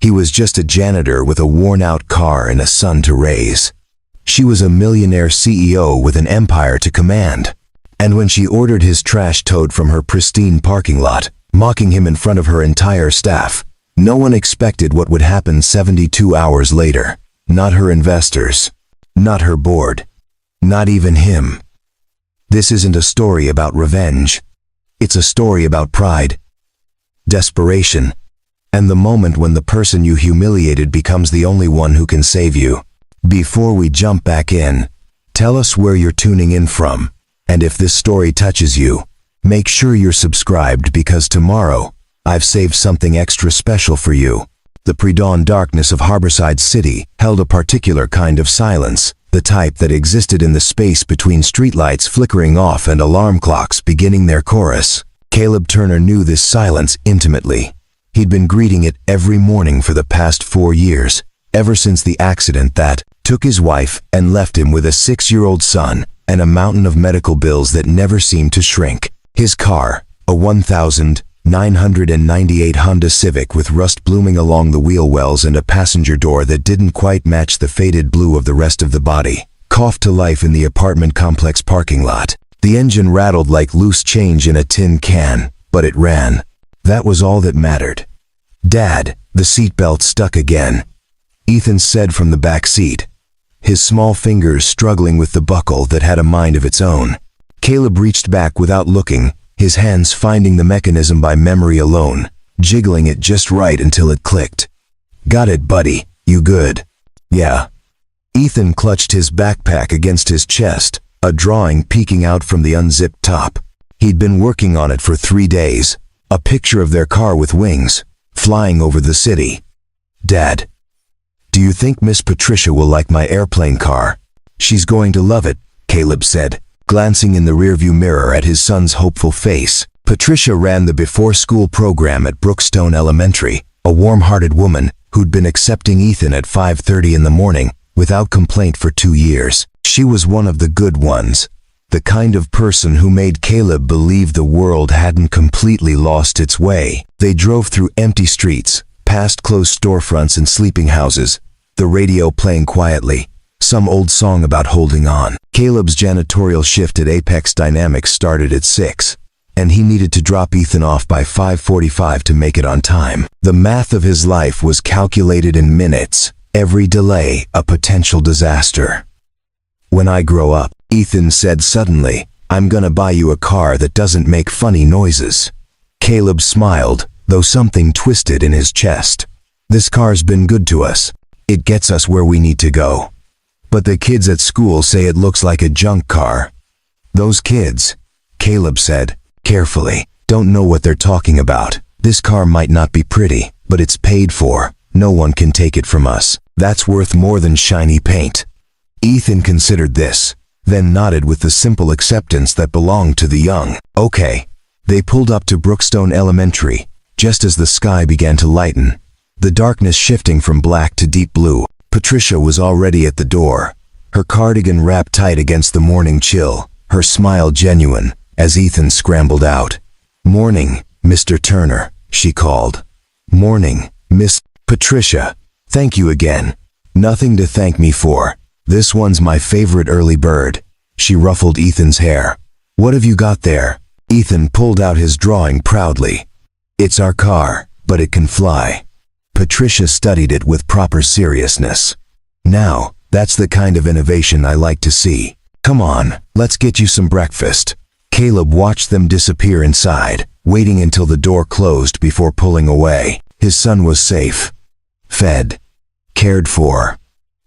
He was just a janitor with a worn-out car and a son to raise. She was a millionaire CEO with an empire to command. And when she ordered his trash towed from her pristine parking lot, mocking him in front of her entire staff, no one expected what would happen 72 hours later. Not her investors. Not her board. Not even him. This isn't a story about revenge. It's a story about pride, desperation, and the moment when the person you humiliated becomes the only one who can save you. Before we jump back in, tell us where you're tuning in from, and if this story touches you, make sure you're subscribed because tomorrow, I've saved something extra special for you. The pre-dawn darkness of Harborside City held a particular kind of silence, the type that existed in the space between streetlights flickering off and alarm clocks beginning their chorus. Caleb Turner knew this silence intimately. He'd been greeting it every morning for the past 4 years, ever since the accident that took his wife and left him with a 6-year-old son and a mountain of medical bills that never seemed to shrink. His car, a 1998 Honda Civic with rust blooming along the wheel wells and a passenger door that didn't quite match the faded blue of the rest of the body, coughed to life in the apartment complex parking lot. The engine rattled like loose change in a tin can, but it ran. That was all that mattered. "Dad, the seatbelt stuck again," Ethan said from the back seat, his small fingers struggling with the buckle that had a mind of its own. Caleb reached back without looking, his hands finding the mechanism by memory alone, jiggling it just right until it clicked. "Got it, buddy. You good?" "Yeah." Ethan clutched his backpack against his chest, a drawing peeking out from the unzipped top. He'd been working on it for 3 days, a picture of their car with wings, flying over the city. "Dad, do you think Miss Patricia will like my airplane car?" "She's going to love it," Caleb said, glancing in the rearview mirror at his son's hopeful face. Patricia ran the before-school program at Brookstone Elementary, a warm-hearted woman who'd been accepting Ethan at 5:30 in the morning without complaint for 2 years. She was one of the good ones, the kind of person who made Caleb believe the world hadn't completely lost its way. They drove through empty streets, past closed storefronts and sleeping houses, the radio playing quietly, some old song about holding on. Caleb's janitorial shift at Apex Dynamics started at 6, and he needed to drop Ethan off by 5:45 to make it on time. The math of his life was calculated in minutes, every delay a potential disaster. "When I grow up," Ethan said suddenly, "I'm gonna buy you a car that doesn't make funny noises." Caleb smiled, though something twisted in his chest. "This car's been good to us. It gets us where we need to go. But the kids at school say it looks like a junk car." "Those kids," Caleb said, carefully, "don't know what they're talking about. This car might not be pretty, but it's paid for. No one can take it from us. That's worth more than shiny paint." Ethan considered this, then nodded with the simple acceptance that belonged to the young. "Okay." They pulled up to Brookstone Elementary, just as the sky began to lighten, the darkness shifting from black to deep blue. Patricia was already at the door, her cardigan wrapped tight against the morning chill, her smile genuine, as Ethan scrambled out. "Morning, Mr. Turner," she called. "Morning, Miss Patricia. Thank you again. Nothing to thank me for. This one's my favorite early bird." She ruffled Ethan's hair. "What have you got there?" Ethan pulled out his drawing proudly. "It's our car, but it can fly." Patricia studied it with proper seriousness. "Now, that's the kind of innovation I like to see. Come on, let's get you some breakfast." Caleb watched them disappear inside, waiting until the door closed before pulling away. His son was safe, fed, cared for.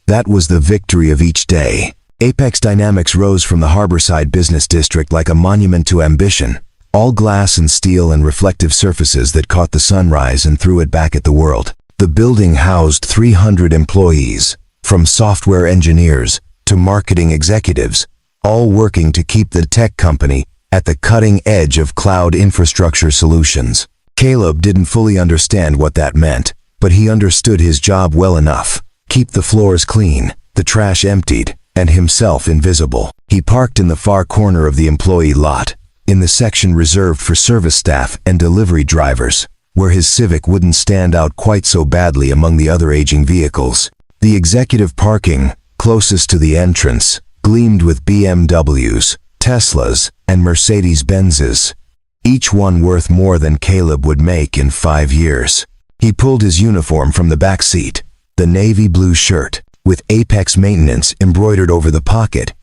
That was the victory of each day. Apex Dynamics rose from the Harborside business district like a monument to ambition, all glass and steel and reflective surfaces that caught the sunrise and threw it back at the world. The building housed 300 employees, from software engineers to marketing executives, all working to keep the tech company at the cutting edge of cloud infrastructure solutions. Caleb didn't fully understand what that meant, but he understood his job well enough. Keep the floors clean, the trash emptied, and himself invisible. He parked in the far corner of the employee lot, in the section reserved for service staff and delivery drivers, where his Civic wouldn't stand out quite so badly among the other aging vehicles. The executive parking, closest to the entrance, gleamed with BMWs, Teslas, and Mercedes-Benzes, each one worth more than Caleb would make in 5 years. He pulled his uniform from the back seat, the navy blue shirt, with Apex Maintenance embroidered over the pocket,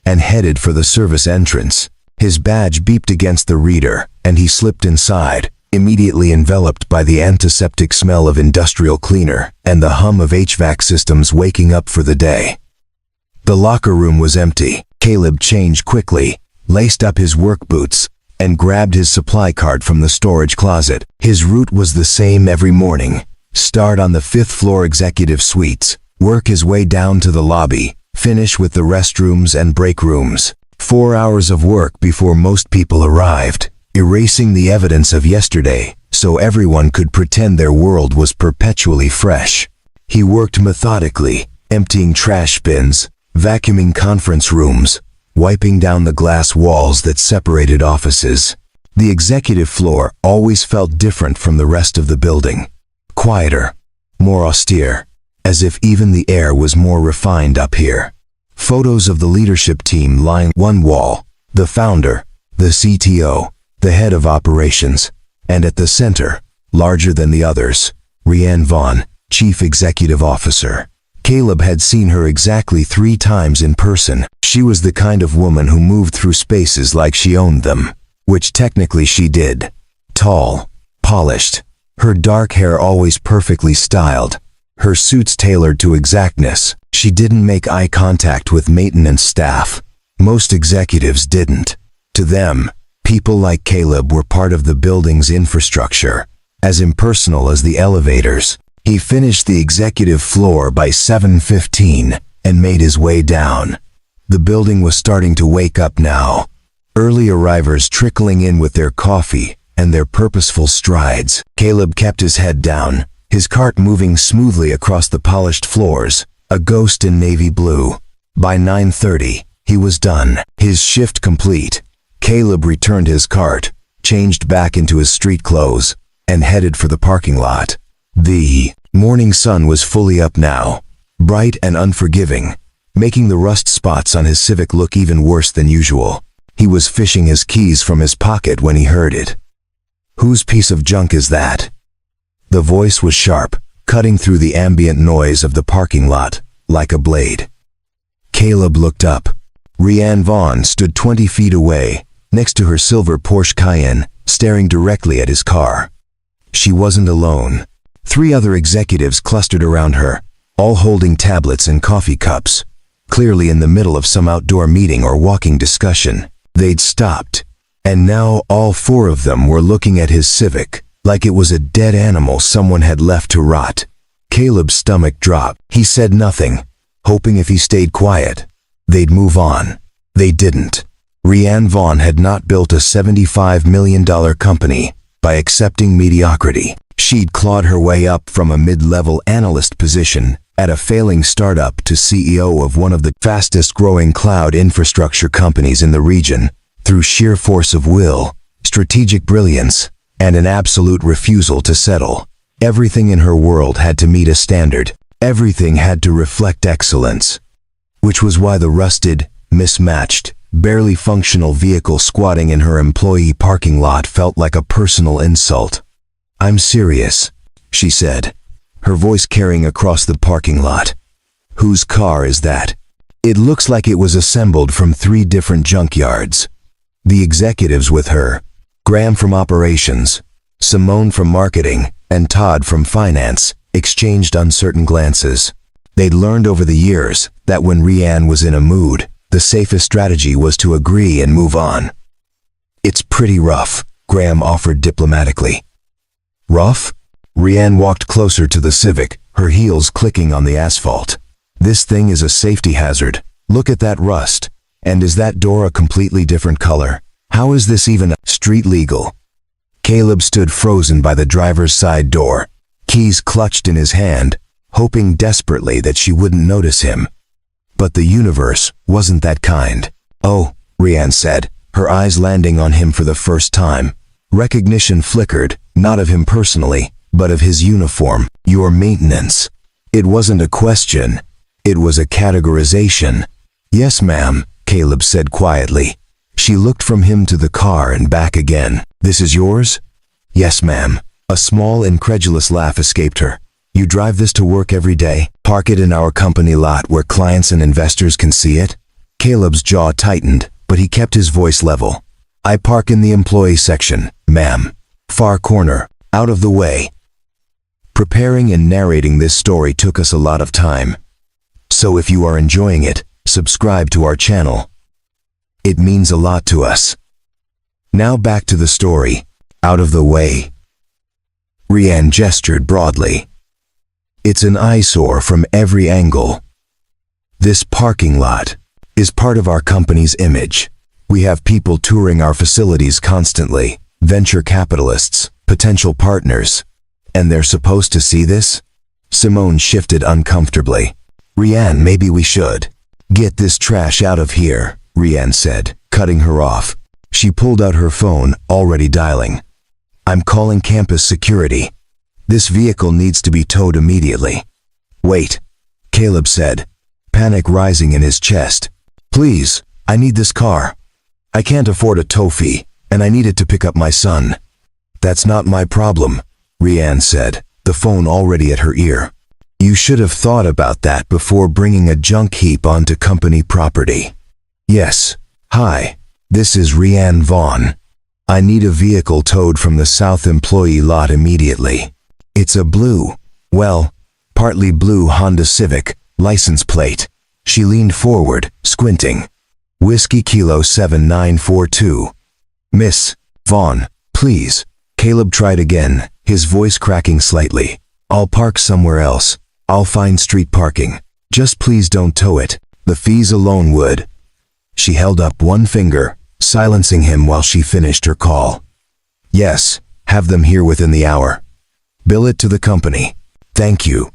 and headed for the service entrance. His badge beeped against the reader, and he slipped inside, immediately enveloped by the antiseptic smell of industrial cleaner and the hum of HVAC systems waking up for the day. The locker room was empty. Caleb changed quickly, laced up his work boots, and grabbed his supply cart from the storage closet. His route was the same every morning. Start on the 5th floor executive suites, work his way down to the lobby, finish with the restrooms and break rooms. 4 hours of work before most people arrived, erasing the evidence of yesterday so everyone could pretend their world was perpetually fresh. He worked methodically, emptying trash bins, vacuuming conference rooms, wiping down the glass walls that separated offices. The executive floor always felt different from the rest of the building. Quieter, more austere, as if even the air was more refined up here. Photos of the leadership team lined one wall, the founder, the CTO, the head of operations, and at the center, larger than the others, Rhiannon Vaughn, Chief Executive Officer. Caleb had seen her exactly 3 times in person. She was the kind of woman who moved through spaces like she owned them, which technically she did. Tall, polished, her dark hair always perfectly styled, her suits tailored to exactness. She didn't make eye contact with maintenance staff. Most executives didn't. To them, people like Caleb were part of the building's infrastructure, as impersonal as the elevators. He finished the executive floor by 7:15 and made his way down. The building was starting to wake up now, early arrivers trickling in with their coffee and their purposeful strides. Caleb kept his head down, his cart moving smoothly across the polished floors, a ghost in navy blue. By 9:30, he was done. His shift complete, Caleb returned his cart, changed back into his street clothes, and headed for the parking lot. The morning sun was fully up now, bright and unforgiving, making the rust spots on his Civic look even worse than usual. He was fishing his keys from his pocket when he heard it. "Whose piece of junk is that?" The voice was sharp, cutting through the ambient noise of the parking lot like a blade. Caleb looked up. Rhiannon Vaughn stood 20 feet away, next to her silver Porsche Cayenne, staring directly at his car. She wasn't alone. 3 other executives clustered around her, all holding tablets and coffee cups, clearly in the middle of some outdoor meeting or walking discussion. They'd stopped, and now all 4 of them were looking at his Civic, like it was a dead animal someone had left to rot. Caleb's stomach dropped. He said nothing, hoping if he stayed quiet, they'd move on. They didn't. Rhiannon Vaughn had not built a $75 million company by accepting mediocrity. She'd clawed her way up from a mid-level analyst position at a failing startup to CEO of one of the fastest-growing cloud infrastructure companies in the region through sheer force of will, strategic brilliance, and an absolute refusal to settle. Everything in her world had to meet a standard. Everything had to reflect excellence, which was why the rusted, mismatched, barely functional vehicle squatting in her employee parking lot felt like a personal insult. "I'm serious," she said, her voice carrying across the parking lot. "Whose car is that?" It looks like it was assembled from 3 different junkyards. The executives with her, Graham from operations, Simone from marketing, and Todd from finance, exchanged uncertain glances. They'd learned over the years that when Rhiannon was in a mood, the safest strategy was to agree and move on. "It's pretty rough," Graham offered diplomatically. "Rough?" Rhiannon walked closer to the Civic, her heels clicking on the asphalt. "This thing is a safety hazard. Look at that rust. And is that door a completely different color? How is this even street legal?" Caleb stood frozen by the driver's side door, keys clutched in his hand, hoping desperately that she wouldn't notice him. But the universe wasn't that kind. "Oh," Rhiannon said, her eyes landing on him for the first time. Recognition flickered, not of him personally, but of his uniform. Your maintenance. It wasn't a question. It was a categorization. Yes, ma'am, Caleb said quietly. She looked from him to the car and back again. This is yours? Yes, ma'am. A small, incredulous laugh escaped her. You drive this to work every day? Park it in our company lot where clients and investors can see it? Caleb's jaw tightened, but he kept his voice level. I park in the employee section, ma'am. Far corner, out of the way. Preparing and narrating this story took us a lot of time. So if you are enjoying it, subscribe to our channel. It means a lot to us. Now back to the story. Out of the way. Rianne gestured broadly. It's an eyesore from every angle. This parking lot is part of our company's image. We have people touring our facilities constantly, venture capitalists, potential partners. And they're supposed to see this? Simone shifted uncomfortably. Rianne, maybe we should. Get this trash out of here, Rianne said, cutting her off. She pulled out her phone, already dialing. I'm calling campus security. This vehicle needs to be towed immediately. Wait, Caleb said, panic rising in his chest. Please, I need this car. I can't afford a tow fee, and I need it to pick up my son. That's not my problem, Rianne said, the phone already at her ear. You should have thought about that before bringing a junk heap onto company property. Yes, hi, this is Rianne Vaughn. I need a vehicle towed from the south employee lot immediately. It's a partly blue Honda Civic, license plate. She leaned forward, squinting. Whiskey Kilo 7942. Miss Vaughn, please. Caleb tried again, his voice cracking slightly. I'll park somewhere else. I'll find street parking. Just please don't tow it. The fees alone would. She held up one finger, silencing him while she finished her call. Yes, have them here within the hour. Bill it to the company. Thank you.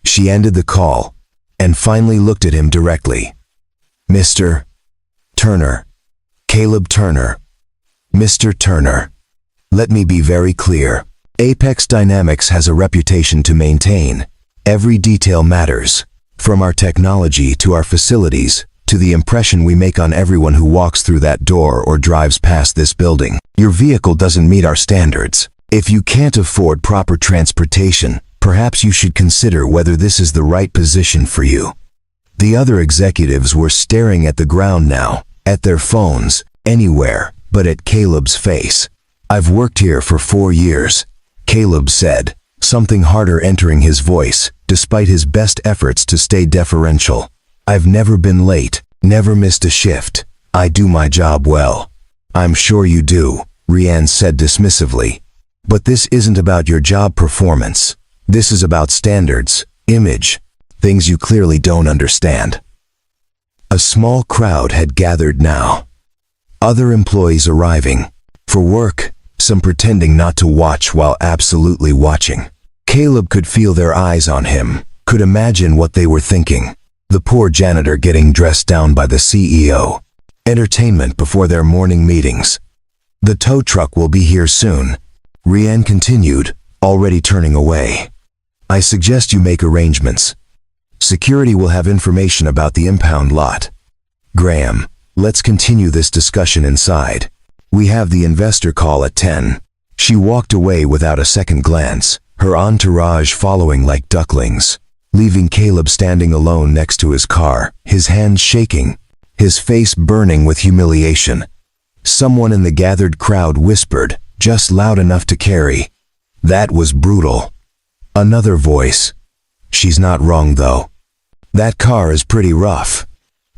She ended the call, and finally looked at him directly. Mr. Turner. Caleb Turner. Mr. Turner. Let me be very clear. Apex Dynamics has a reputation to maintain. Every detail matters, from our technology to our facilities, to the impression we make on everyone who walks through that door or drives past this building. Your vehicle doesn't meet our standards. If you can't afford proper transportation, perhaps you should consider whether this is the right position for you. The other executives were staring at the ground now, at their phones, anywhere but at Caleb's face. I've worked here for 4 years, Caleb said, something harder entering his voice, despite his best efforts to stay deferential. I've never been late, never missed a shift. I do my job well. I'm sure you do, Rianne said dismissively. But this isn't about your job performance. This is about standards, image, things you clearly don't understand. A small crowd had gathered now. Other employees arriving. For work, some pretending not to watch while absolutely watching. Caleb could feel their eyes on him, could imagine what they were thinking. The poor janitor getting dressed down by the CEO. Entertainment before their morning meetings. The tow truck will be here soon. Rianne continued, already turning away. I suggest you make arrangements. Security will have information about the impound lot. Graham, let's continue this discussion inside. We have the investor call at 10. She walked away without a second glance, her entourage following like ducklings, leaving Caleb standing alone next to his car, his hands shaking, his face burning with humiliation. Someone in the gathered crowd whispered, just loud enough to carry. That was brutal. Another voice. She's not wrong though. That car is pretty rough.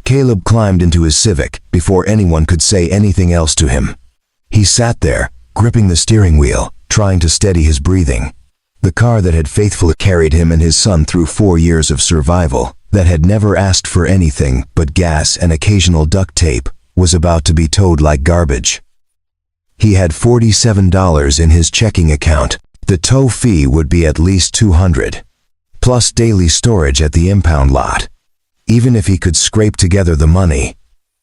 Caleb climbed into his Civic before anyone could say anything else to him. He sat there, gripping the steering wheel, trying to steady his breathing. The car that had faithfully carried him and his son through 4 years of survival, that had never asked for anything but gas and occasional duct tape, was about to be towed like garbage. He had $47 in his checking account. The tow fee would be at least $200, plus daily storage at the impound lot. Even if he could scrape together the money,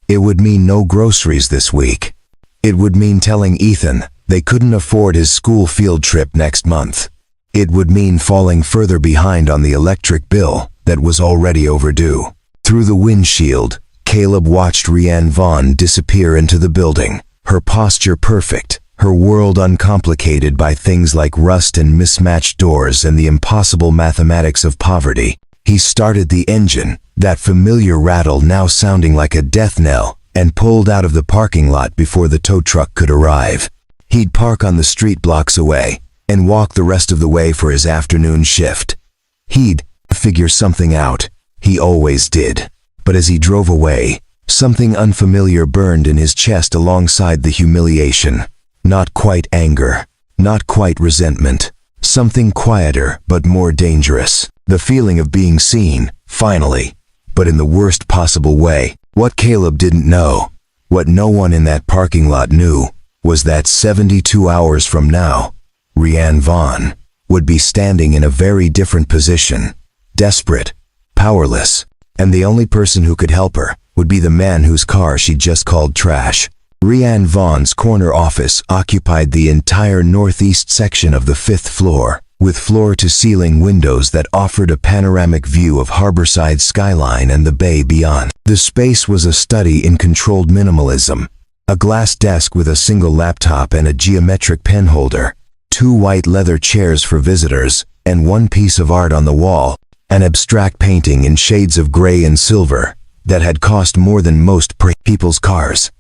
it would mean no groceries this week. It would mean telling Ethan They couldn't afford his school field trip next month. It would mean falling further behind on the electric bill that was already overdue. Through the windshield, Caleb watched Rianne Vaughn disappear into the building, her posture perfect, her world uncomplicated by things like rust and mismatched doors and the impossible mathematics of poverty. He started the engine, that familiar rattle now sounding like a death knell, and pulled out of the parking lot before the tow truck could arrive. He'd park on the street blocks away and walk the rest of the way for his afternoon shift. He'd figure something out. He always did. But as he drove away, something unfamiliar burned in his chest alongside the humiliation. Not quite anger, not quite resentment. Something quieter but more dangerous. The feeling of being seen, finally, but in the worst possible way. What Caleb didn't know, what no one in that parking lot knew, was that 72 hours from now, Rianne Vaughn would be standing in a very different position, desperate, powerless, and the only person who could help her would be the man whose car she'd just called trash. Rianne Vaughn's corner office occupied the entire northeast section of the 5th floor, with floor-to-ceiling windows that offered a panoramic view of Harborside skyline and the bay beyond. The space was a study in controlled minimalism. A glass desk with a single laptop and a geometric pen holder, 2 white leather chairs for visitors, and 1 piece of art on the wall, an abstract painting in shades of gray and silver that had cost more than most people's cars.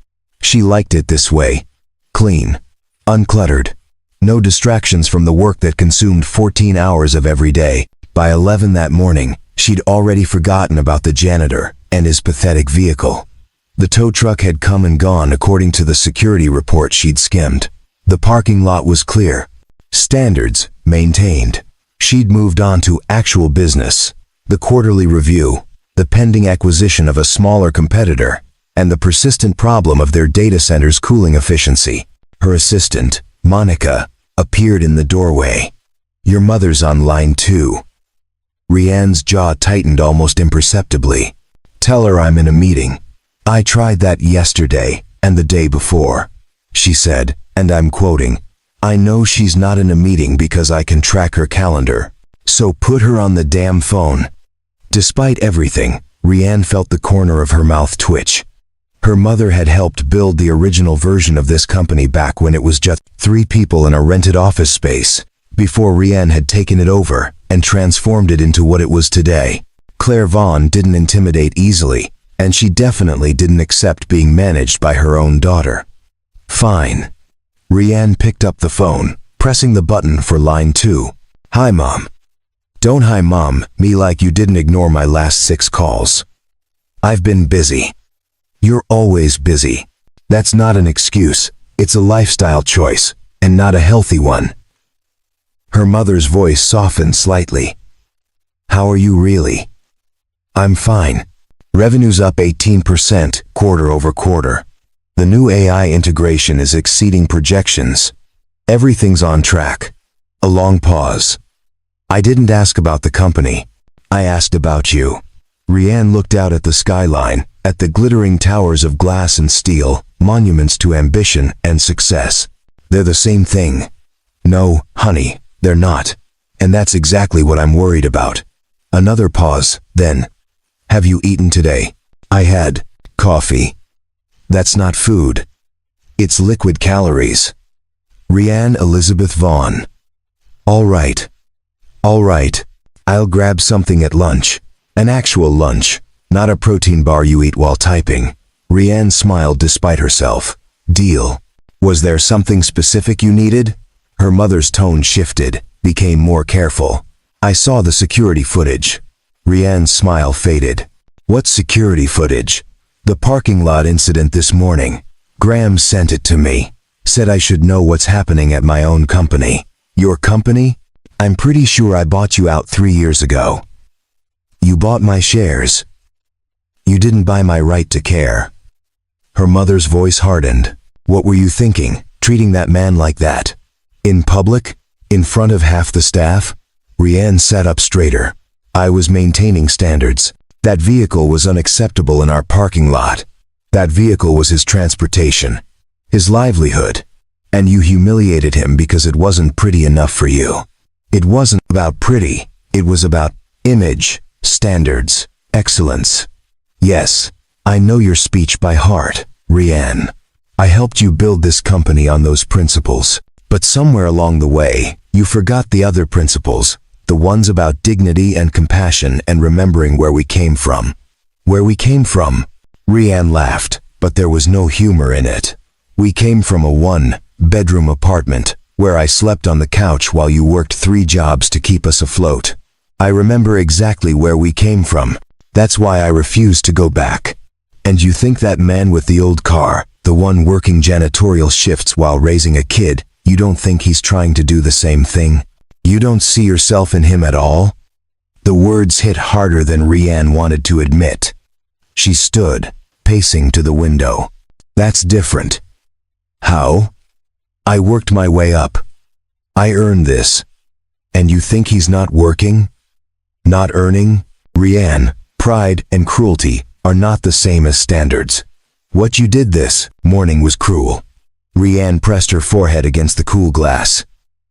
She liked it this way. Clean. Uncluttered. No distractions from the work that consumed 14 hours of every day. By 11 that morning, she'd already forgotten about the janitor and his pathetic vehicle. The tow truck had come and gone according to the security report she'd skimmed. The parking lot was clear. Standards maintained. She'd moved on to actual business. The quarterly review, the pending acquisition of a smaller competitor, and the persistent problem of their data center's cooling efficiency. Her assistant, Monica, appeared in the doorway. "Your mother's on line 2. Rianne's jaw tightened almost imperceptibly. "Tell her I'm in a meeting. I tried that yesterday and the day before," she said, and I'm quoting, "I know she's not in a meeting because I can track her calendar. So put her on the damn phone." Despite everything, Rianne felt the corner of her mouth twitch. Her mother had helped build the original version of this company back when it was just 3 people in a rented office space, before Rianne had taken it over and transformed it into what it was today. Claire Vaughn didn't intimidate easily, and she definitely didn't accept being managed by her own daughter. "Fine." Rianne picked up the phone, pressing the button for line 2. "Hi, Mom." "Don't hi Mom me like you didn't ignore my last 6 calls. I've been busy." "You're always busy. That's not an excuse. It's a lifestyle choice, and not a healthy one." Her mother's voice softened slightly. "How are you really?" "I'm fine. Revenue's up 18% quarter over quarter. The new AI integration is exceeding projections. Everything's on track." A long pause. "I didn't ask about the company. I asked about you." Rianne looked out at the skyline, at the glittering towers of glass and steel, monuments to ambition and success. "They're the same thing." "No, honey, they're not. And that's exactly what I'm worried about." Another pause, then, "Have you eaten today?" "I had coffee." "That's not food. It's liquid calories." Rianne Elizabeth Vaughn. All right. I'll grab something at lunch. An actual lunch, not a protein bar you eat while typing." Rianne smiled despite herself. "Deal." "Was there something specific you needed?" Her mother's tone shifted, became more careful. "I saw the security footage." Rianne's smile faded. "What security footage?" "The parking lot incident this morning. Graham sent it to me. Said I should know what's happening at my own company." "Your company?" "I'm pretty sure I bought you out 3 years ago." "You bought my shares. You didn't buy my right to care." Her mother's voice hardened. "What were you thinking, treating that man like that? In public? In front of half the staff?" Rianne sat up straighter. "I was maintaining standards. That vehicle was unacceptable in our parking lot. That vehicle was his transportation, his livelihood. And you humiliated him because it wasn't pretty enough for you. It wasn't about pretty, it was about image, standards, excellence. Yes, I know your speech by heart, Rianne. I helped you build this company on those principles, but somewhere along the way, you forgot the other principles, the ones about dignity and compassion and remembering where we came from. Where we came from? Rianne laughed, but there was no humor in it. We came from a one-bedroom apartment, where I slept on the couch while you worked 3 jobs to keep us afloat. I remember exactly where we came from. That's why I refuse to go back. And you think that man with the old car, the one working janitorial shifts while raising a kid, you don't think he's trying to do the same thing? You don't see yourself in him at all? The words hit harder than Rianne wanted to admit. She stood, pacing to the window. That's different. How? I worked my way up. I earned this. And you think he's not working? Not earning? Rianne, pride and cruelty are not the same as standards. What you did this morning was cruel. Rianne pressed her forehead against the cool glass.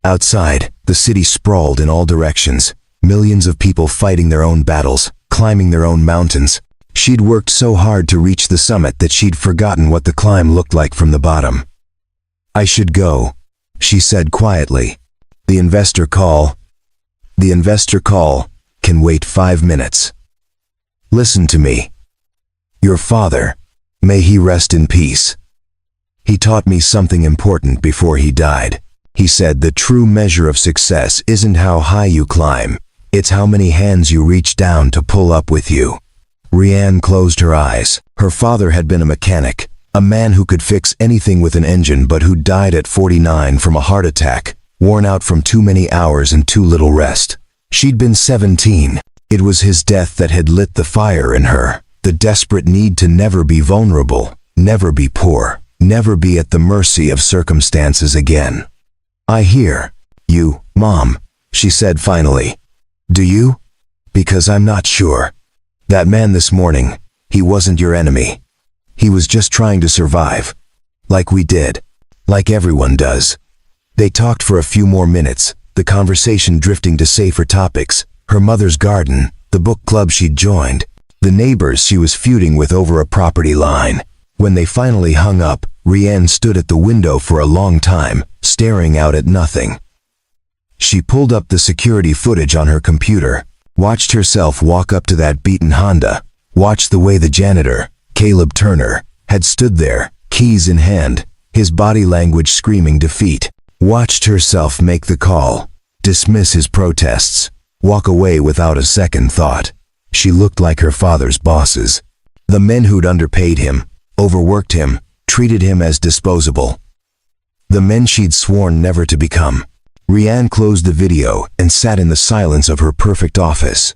Outside, the city sprawled in all directions, millions of people fighting their own battles, climbing their own mountains. She'd worked so hard to reach the summit that she'd forgotten what the climb looked like from the bottom. I should go, she said quietly. The investor call can wait 5 minutes. Listen to me. Your father, may he rest in peace. He taught me something important before he died. He said the true measure of success isn't how high you climb, it's how many hands you reach down to pull up with you. Rianne closed her eyes. Her father had been a mechanic, a man who could fix anything with an engine but who died at 49 from a heart attack, worn out from too many hours and too little rest. She'd been 17. It was his death that had lit the fire in her, the desperate need to never be vulnerable, never be poor, never be at the mercy of circumstances again. I hear you, Mom, she said finally. Do you? Because I'm not sure. That man this morning, he wasn't your enemy. He was just trying to survive. Like we did. Like everyone does. They talked for a few more minutes, the conversation drifting to safer topics, her mother's garden, the book club she'd joined, the neighbors she was feuding with over a property line. When they finally hung up, Rianne stood at the window for a long time, staring out at nothing. She pulled up the security footage on her computer, watched herself walk up to that beaten Honda, watched the way the janitor, Caleb Turner, had stood there, keys in hand, his body language screaming defeat, watched herself make the call, dismiss his protests, walk away without a second thought. She looked like her father's bosses. The men who'd underpaid him, overworked him, treated him as disposable. The men she'd sworn never to become. Rianne closed the video and sat in the silence of her perfect office,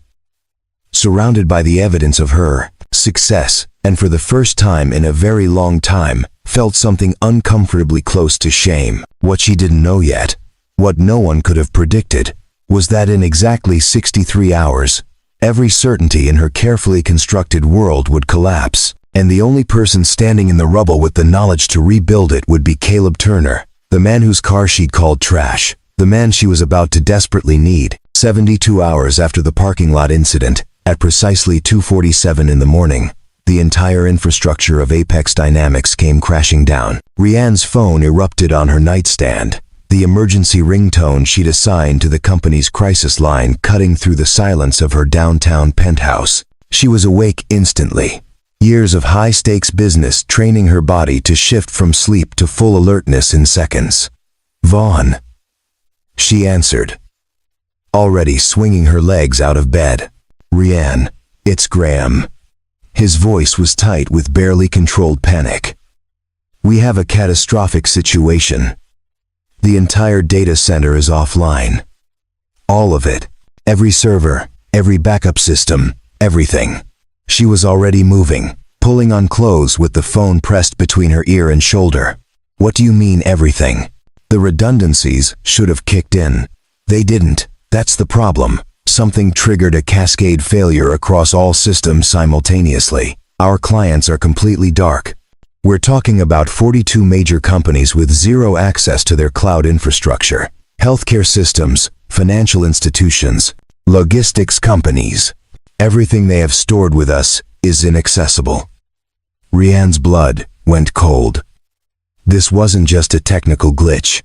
surrounded by the evidence of her success, and for the first time in a very long time, felt something uncomfortably close to shame. What she didn't know yet, what no one could have predicted, was that in exactly 63 hours, every certainty in her carefully constructed world would collapse, and the only person standing in the rubble with the knowledge to rebuild it would be Caleb Turner, the man whose car she'd called trash, the man she was about to desperately need. 72 hours after the parking lot incident, at precisely 2:47 in the morning, the entire infrastructure of Apex Dynamics came crashing down. Rianne's phone erupted on her nightstand, the emergency ringtone she'd assigned to the company's crisis line cutting through the silence of her downtown penthouse. She was awake instantly. Years of high-stakes business training her body to shift from sleep to full alertness in seconds. Vaughn. She answered, already swinging her legs out of bed. Rianne, it's Graham. His voice was tight with barely controlled panic. We have a catastrophic situation. The entire data center is offline. All of it. Every server, every backup system, everything. She was already moving, pulling on clothes with the phone pressed between her ear and shoulder. What do you mean everything? The redundancies should have kicked in. They didn't. That's the problem. Something triggered a cascade failure across all systems simultaneously. Our clients are completely dark. We're talking about 42 major companies with zero access to their cloud infrastructure, healthcare systems, financial institutions, logistics companies. Everything they have stored with us is inaccessible. Rianne's blood went cold. This wasn't just a technical glitch.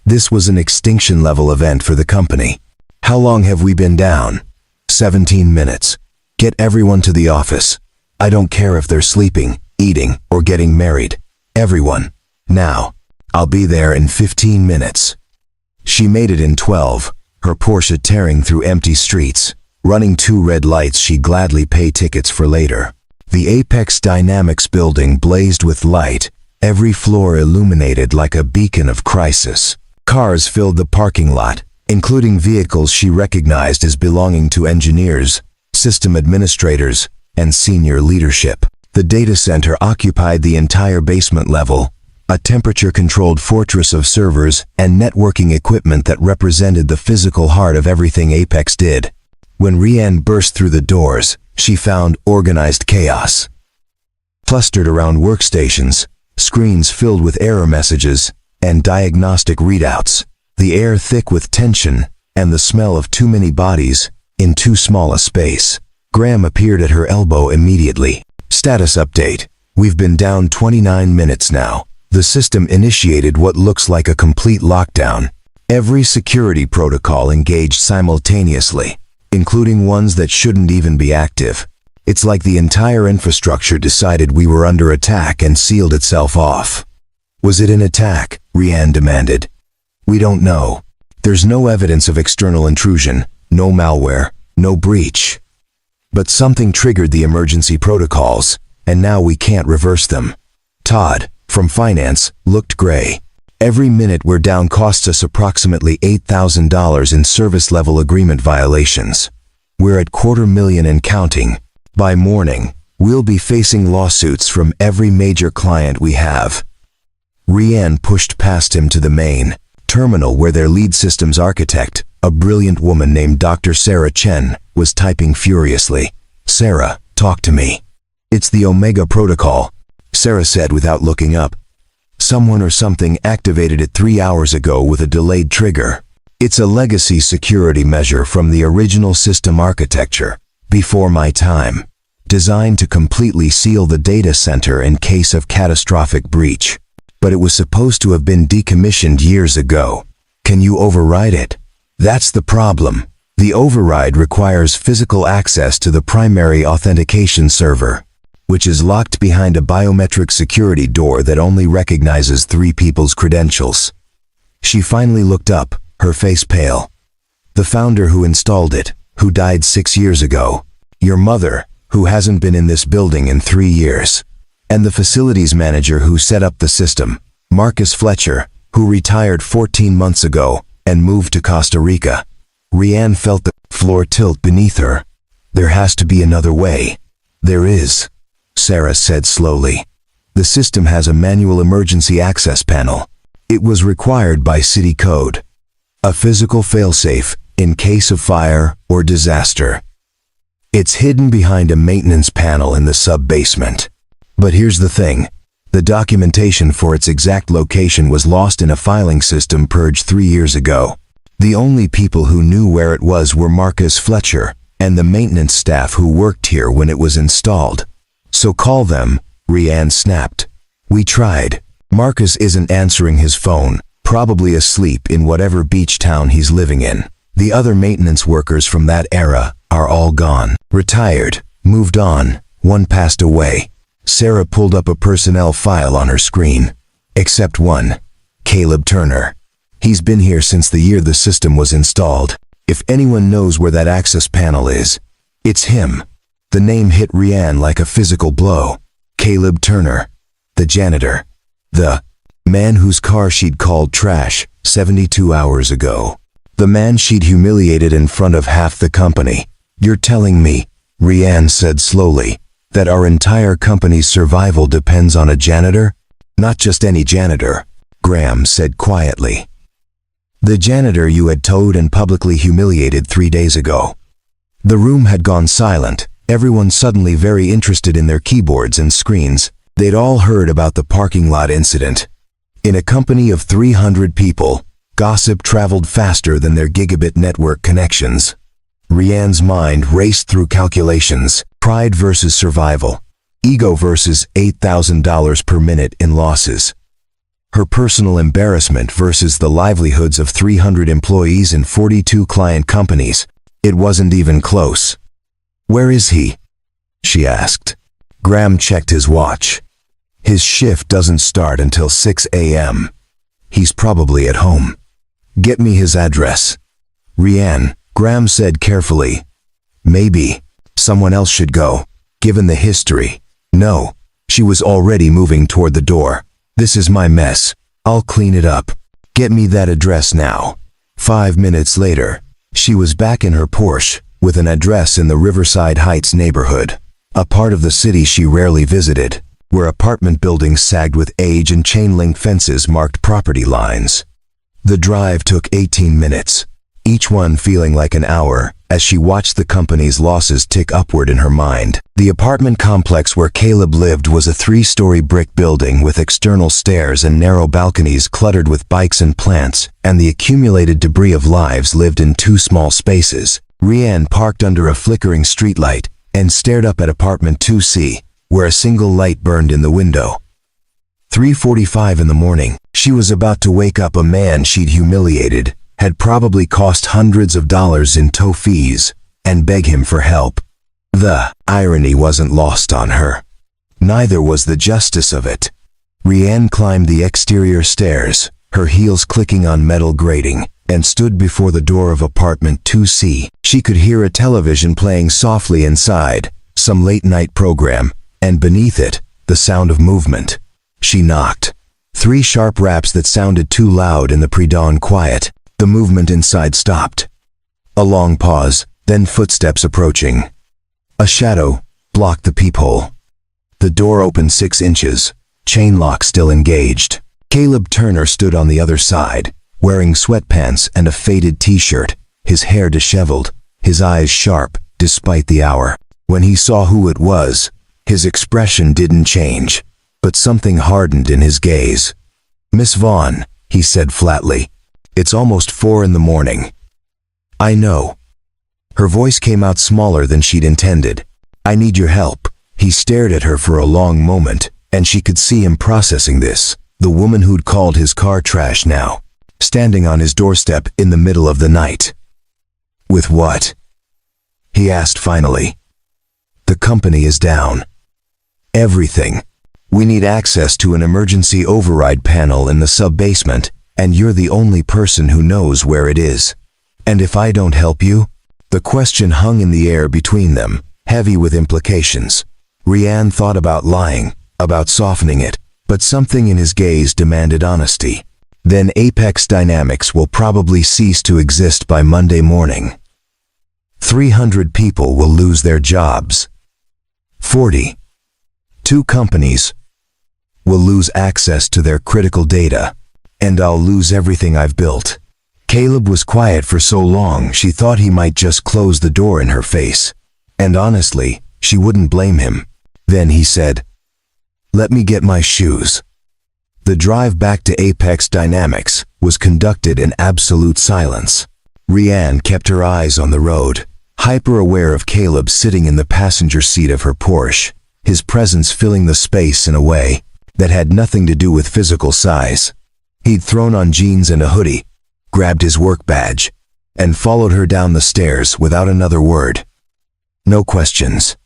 This was an extinction-level event for the company. How long have we been down? 17 minutes. Get everyone to the office. I don't care if they're sleeping, eating, or getting married. Everyone. Now. I'll be there in 15 minutes. She made it in 12, her Porsche tearing through empty streets, running 2 red lights she'd gladly pay tickets for later. The Apex Dynamics building blazed with light, every floor illuminated like a beacon of crisis. Cars filled the parking lot, including vehicles she recognized as belonging to engineers, system administrators, and senior leadership. The data center occupied the entire basement level, a temperature-controlled fortress of servers and networking equipment that represented the physical heart of everything Apex did. When Rianne burst through the doors, she found organized chaos. Clustered around workstations, screens filled with error messages, and diagnostic readouts, the air thick with tension, and the smell of too many bodies in too small a space. Graham appeared at her elbow immediately. Status update. We've been down 29 minutes now. The system initiated what looks like a complete lockdown. Every security protocol engaged simultaneously, including ones that shouldn't even be active. It's like the entire infrastructure decided we were under attack and sealed itself off. Was it an attack? Rianne demanded. We don't know. There's no evidence of external intrusion, no malware, no breach. But something triggered the emergency protocols, and now we can't reverse them. Todd, from finance, looked gray. Every minute we're down costs us approximately $8,000 in service-level agreement violations. We're at $250,000 and counting. By morning, we'll be facing lawsuits from every major client we have. Rianne pushed past him to the main terminal where their lead systems architect, a brilliant woman named Dr. Sarah Chen, was typing furiously. Sarah, talk to me. It's the Omega Protocol, Sarah said without looking up. Someone or something activated it 3 hours ago with a delayed trigger. It's a legacy security measure from the original system architecture, before my time, designed to completely seal the data center in case of catastrophic breach. But it was supposed to have been decommissioned years ago. Can you override it? That's the problem. The override requires physical access to the primary authentication server, which is locked behind a biometric security door that only recognizes 3 people's credentials. She finally looked up, her face pale. The founder who installed it, who died 6 years ago. Your mother, who hasn't been in this building in 3 years. And the facilities manager who set up the system, Marcus Fletcher, who retired 14 months ago and moved to Costa Rica. Rianne felt the floor tilt beneath her. There has to be another way. There is, Sarah said slowly. The system has a manual emergency access panel. It was required by city code. A physical failsafe in case of fire or disaster. It's hidden behind a maintenance panel in the sub-basement. But here's the thing. The documentation for its exact location was lost in a filing system purged 3 years ago. The only people who knew where it was were Marcus Fletcher and the maintenance staff who worked here when it was installed. So call them, Rianne snapped. We tried. Marcus isn't answering his phone, probably asleep in whatever beach town he's living in. The other maintenance workers from that era are all gone. Retired, moved on, one passed away. Sarah pulled up a personnel file on her screen. Except one, Caleb Turner. He's been here since the year the system was installed. If anyone knows where that access panel is, it's him. The name hit Rianne like a physical blow. Caleb Turner, the janitor. The man whose car she'd called trash 72 hours ago. The man she'd humiliated in front of half the company. You're telling me, Rianne said slowly, that our entire company's survival depends on a janitor? Not just any janitor, Graham said quietly. The janitor you had towed and publicly humiliated 3 days ago. The room had gone silent, everyone suddenly very interested in their keyboards and screens, They'd all heard about the parking lot incident. In a company of 300 people, gossip traveled faster than their gigabit network connections. Rianne's mind raced through calculations: pride versus survival, ego versus $8,000 per minute in losses. Her personal embarrassment versus the livelihoods of 300 employees and 42 client companies. It wasn't even close. "Where is he?" she asked. Graham checked his watch. "His shift doesn't start until 6 a.m. He's probably at home. Get me his address." "Rianne," Graham said carefully. "Maybe someone else should go, given the history." "No." She was already moving toward the door. "This is my mess. I'll clean it up. Get me that address now." 5 minutes later, she was back in her Porsche, with an address in the Riverside Heights neighborhood, a part of the city she rarely visited, where apartment buildings sagged with age and chain-link fences marked property lines. The drive took 18 minutes, each one feeling like an hour, as she watched the company's losses tick upward in her mind. The apartment complex where Caleb lived was a 3-story brick building with external stairs and narrow balconies cluttered with bikes and plants, and the accumulated debris of lives lived in 2 small spaces. Rianne parked under a flickering streetlight and stared up at apartment 2C, where a single light burned in the window. 3:45 in the morning, she was about to wake up a man she'd humiliated, had probably cost hundreds of dollars in tow fees, and beg him for help. The irony wasn't lost on her. Neither was the justice of it. Rianne climbed the exterior stairs, her heels clicking on metal grating, and stood before the door of apartment 2C. She could hear a television playing softly inside, some late-night program, and beneath it, the sound of movement. She knocked. 3 sharp raps that sounded too loud in the pre-dawn quiet. The movement inside stopped. A long pause, then footsteps approaching. A shadow blocked the peephole. The door opened 6 inches, chain lock still engaged. Caleb Turner stood on the other side, wearing sweatpants and a faded t-shirt, his hair disheveled, his eyes sharp, despite the hour. When he saw who it was, his expression didn't change, but something hardened in his gaze. "Miss Vaughn," he said flatly. "It's almost 4 in the morning." "I know." Her voice came out smaller than she'd intended. "I need your help." He stared at her for a long moment, and she could see him processing this. The woman who'd called his car trash now, standing on his doorstep in the middle of the night. "With what?" he asked finally. "The company is down. Everything. We need access to an emergency override panel in the sub-basement, and you're the only person who knows where it is. And if I don't help you?" The question hung in the air between them, heavy with implications. Rianne thought about lying, about softening it, but something in his gaze demanded honesty. "Then Apex Dynamics will probably cease to exist by Monday morning. 300 people will lose their jobs. 42 companies will lose access to their critical data. And I'll lose everything I've built." Caleb was quiet for so long she thought he might just close the door in her face. And honestly, she wouldn't blame him. Then he said, "Let me get my shoes." The drive back to Apex Dynamics was conducted in absolute silence. Rianne kept her eyes on the road, hyper-aware of Caleb sitting in the passenger seat of her Porsche, his presence filling the space in a way that had nothing to do with physical size. He'd thrown on jeans and a hoodie, grabbed his work badge, and followed her down the stairs without another word. No questions.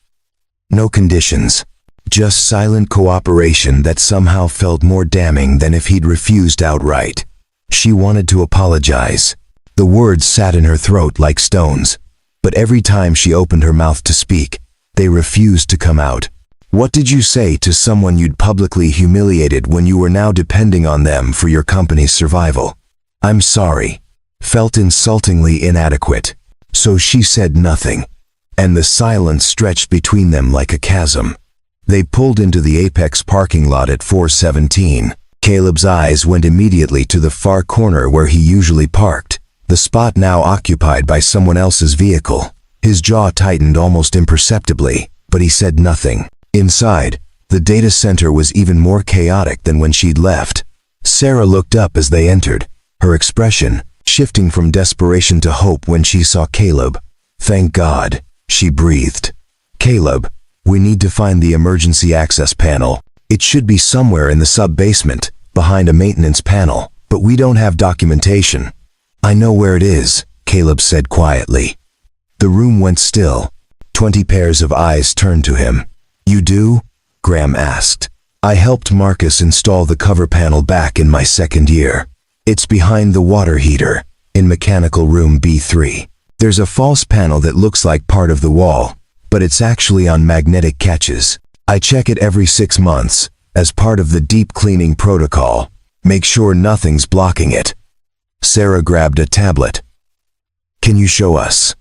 No conditions. Just silent cooperation that somehow felt more damning than if he'd refused outright. She wanted to apologize. The words sat in her throat like stones, but every time she opened her mouth to speak, they refused to come out. What did you say to someone you'd publicly humiliated when you were now depending on them for your company's survival? "I'm sorry." Felt insultingly inadequate. So she said nothing, and the silence stretched between them like a chasm. They pulled into the Apex parking lot at 417. Caleb's eyes went immediately to the far corner where he usually parked, the spot now occupied by someone else's vehicle. His jaw tightened almost imperceptibly, but he said nothing. Inside, The data center was even more chaotic than when she'd left. Sarah looked up as they entered, her expression shifting from desperation to hope when she saw Caleb. "Thank God," she breathed. "Caleb, we need to find the emergency access panel. It should be somewhere in the sub-basement, behind a maintenance panel, but we don't have documentation." "I know where it is," Caleb said quietly. The room went still. 20 pairs of eyes turned to him. "You do?" Graham asked. "I helped Marcus install the cover panel back in my second year. It's behind the water heater, in mechanical room B3. There's a false panel that looks like part of the wall, but it's actually on magnetic catches. I check it every 6 months, as part of the deep cleaning protocol. Make sure nothing's blocking it." Sarah grabbed a tablet. "Can you show us?"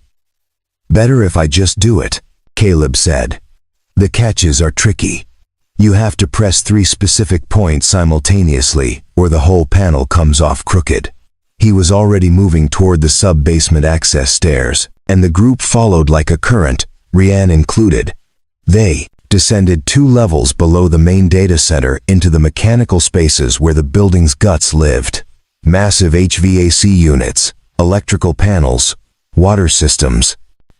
"Better if I just do it," Caleb said. "The catches are tricky. You have to press 3 specific points simultaneously, or the whole panel comes off crooked." He was already moving toward the sub-basement access stairs, and the group followed like a current, Rianne included. They descended 2 levels below the main data center into the mechanical spaces where the building's guts lived. Massive HVAC units, electrical panels, water systems,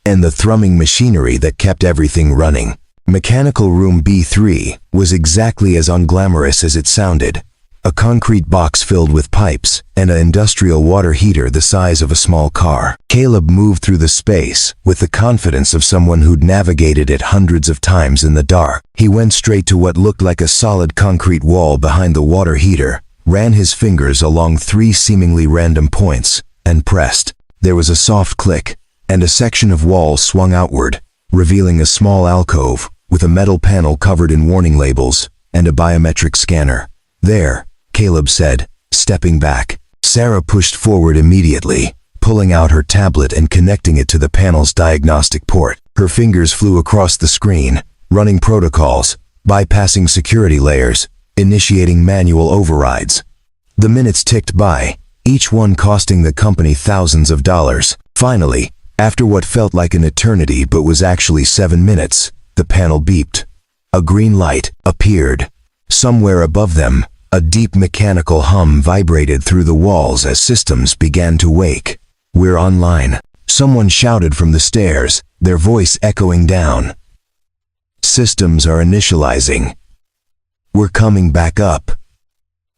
and the thrumming machinery that kept everything running. Mechanical room B3 was exactly as unglamorous as it sounded. A concrete box filled with pipes and an industrial water heater the size of a small car. Caleb moved through the space with the confidence of someone who'd navigated it hundreds of times in the dark. He went straight to what looked like a solid concrete wall behind the water heater, ran his fingers along 3 seemingly random points, and pressed. There was a soft click, and a section of wall swung outward, revealing a small alcove with a metal panel covered in warning labels and a biometric scanner. "There," Caleb said, stepping back. Sarah pushed forward immediately, pulling out her tablet and connecting it to the panel's diagnostic port. Her fingers flew across the screen, running protocols, bypassing security layers, initiating manual overrides. The minutes ticked by, each one costing the company thousands of dollars. Finally, after what felt like an eternity but was actually 7 minutes, the panel beeped. A green light appeared. Somewhere above them, a deep mechanical hum vibrated through the walls as systems began to wake. "We're online," someone shouted from the stairs, their voice echoing down. "Systems are initializing. We're coming back up."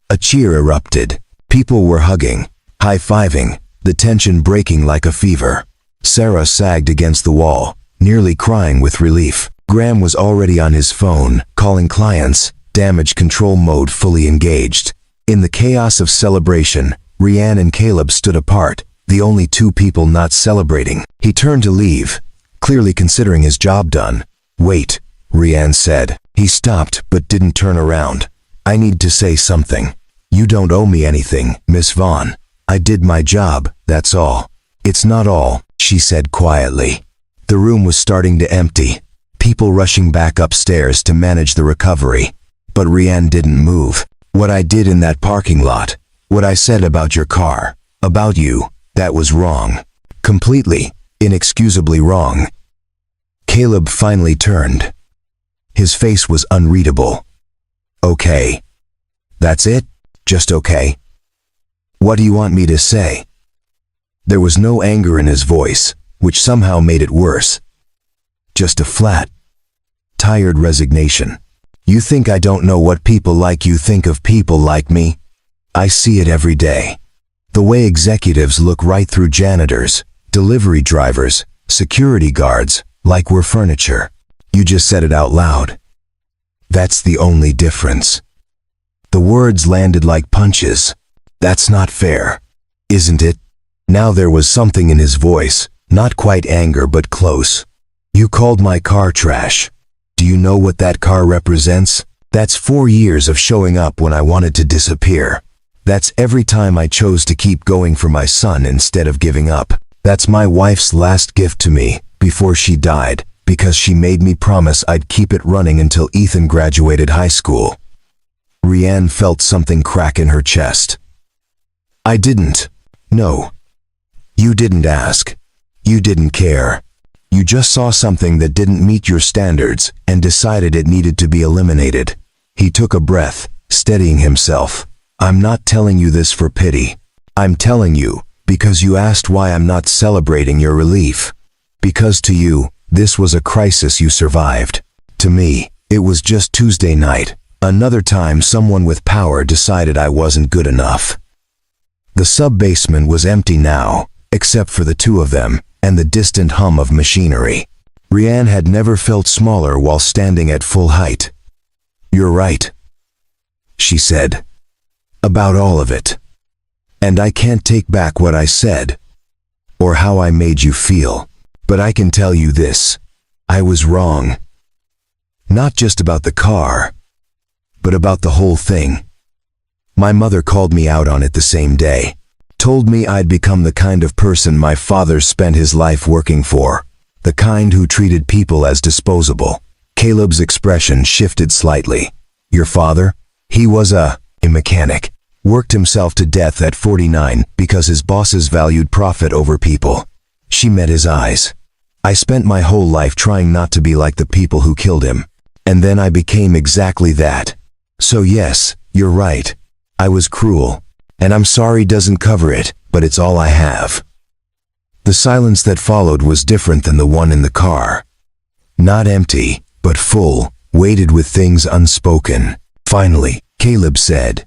A cheer erupted. People were hugging, high-fiving, the tension breaking like a fever. Sarah sagged against the wall, nearly crying with relief. Graham was already on his phone, calling clients, damage control mode fully engaged. In the chaos of celebration, Rianne and Caleb stood apart, the only 2 people not celebrating. He turned to leave, clearly considering his job done. "Wait," Rianne said. He stopped but didn't turn around. "I need to say something. You don't owe me anything, Miss Vaughn. I did my job, that's all." "It's not all," she said quietly. The room was starting to empty, people rushing back upstairs to manage the recovery. But Rianne didn't move. "What I did in that parking lot, what I said about your car, about you, that was wrong. Completely, inexcusably wrong." Caleb finally turned. His face was unreadable. "Okay. That's it? Just okay? What do you want me to say?" There was no anger in his voice, which somehow made it worse. Just a flat, tired resignation. "You think I don't know what people like you think of people like me? I see it every day. The way executives look right through janitors, delivery drivers, security guards, like we're furniture." You just said it out loud. "That's the only difference." The words landed like punches. "That's not fair, isn't it?" Now there was something in his voice, not quite anger but close. "You called my car trash. Do you know what that car represents? That's 4 years of showing up when I wanted to disappear. That's every time I chose to keep going for my son instead of giving up. That's my wife's last gift to me before she died, because she made me promise I'd keep it running until Ethan graduated high school." Rianne felt something crack in her chest. "I didn't. No. You didn't ask. You didn't care. You just saw something that didn't meet your standards and decided it needed to be eliminated. He took a breath, steadying himself. I'm not telling you this for pity. I'm telling you because you asked why I'm not celebrating your relief. Because to you, this was a crisis you survived. To me, it was just Tuesday night. Another time someone with power decided I wasn't good enough. The sub-basement was empty now, except for the two of them and the distant hum of machinery. Rianne had never felt smaller while standing at full height. You're right, she said. About all of it. And I can't take back what I said, or how I made you feel. But I can tell you this. I was wrong. Not just about the car, but about the whole thing. My mother called me out on it the same day. Told me I'd become the kind of person my father spent his life working for. The kind who treated people as disposable. Caleb's expression shifted slightly. Your father? He was a mechanic. Worked himself to death at 49 because his bosses valued profit over people. She met his eyes. I spent my whole life trying not to be like the people who killed him. And then I became exactly that. So yes, you're right. I was cruel. And I'm sorry doesn't cover it, but it's all I have. The silence that followed was different than the one in the car. Not empty, but full, weighted with things unspoken. Finally, Caleb said,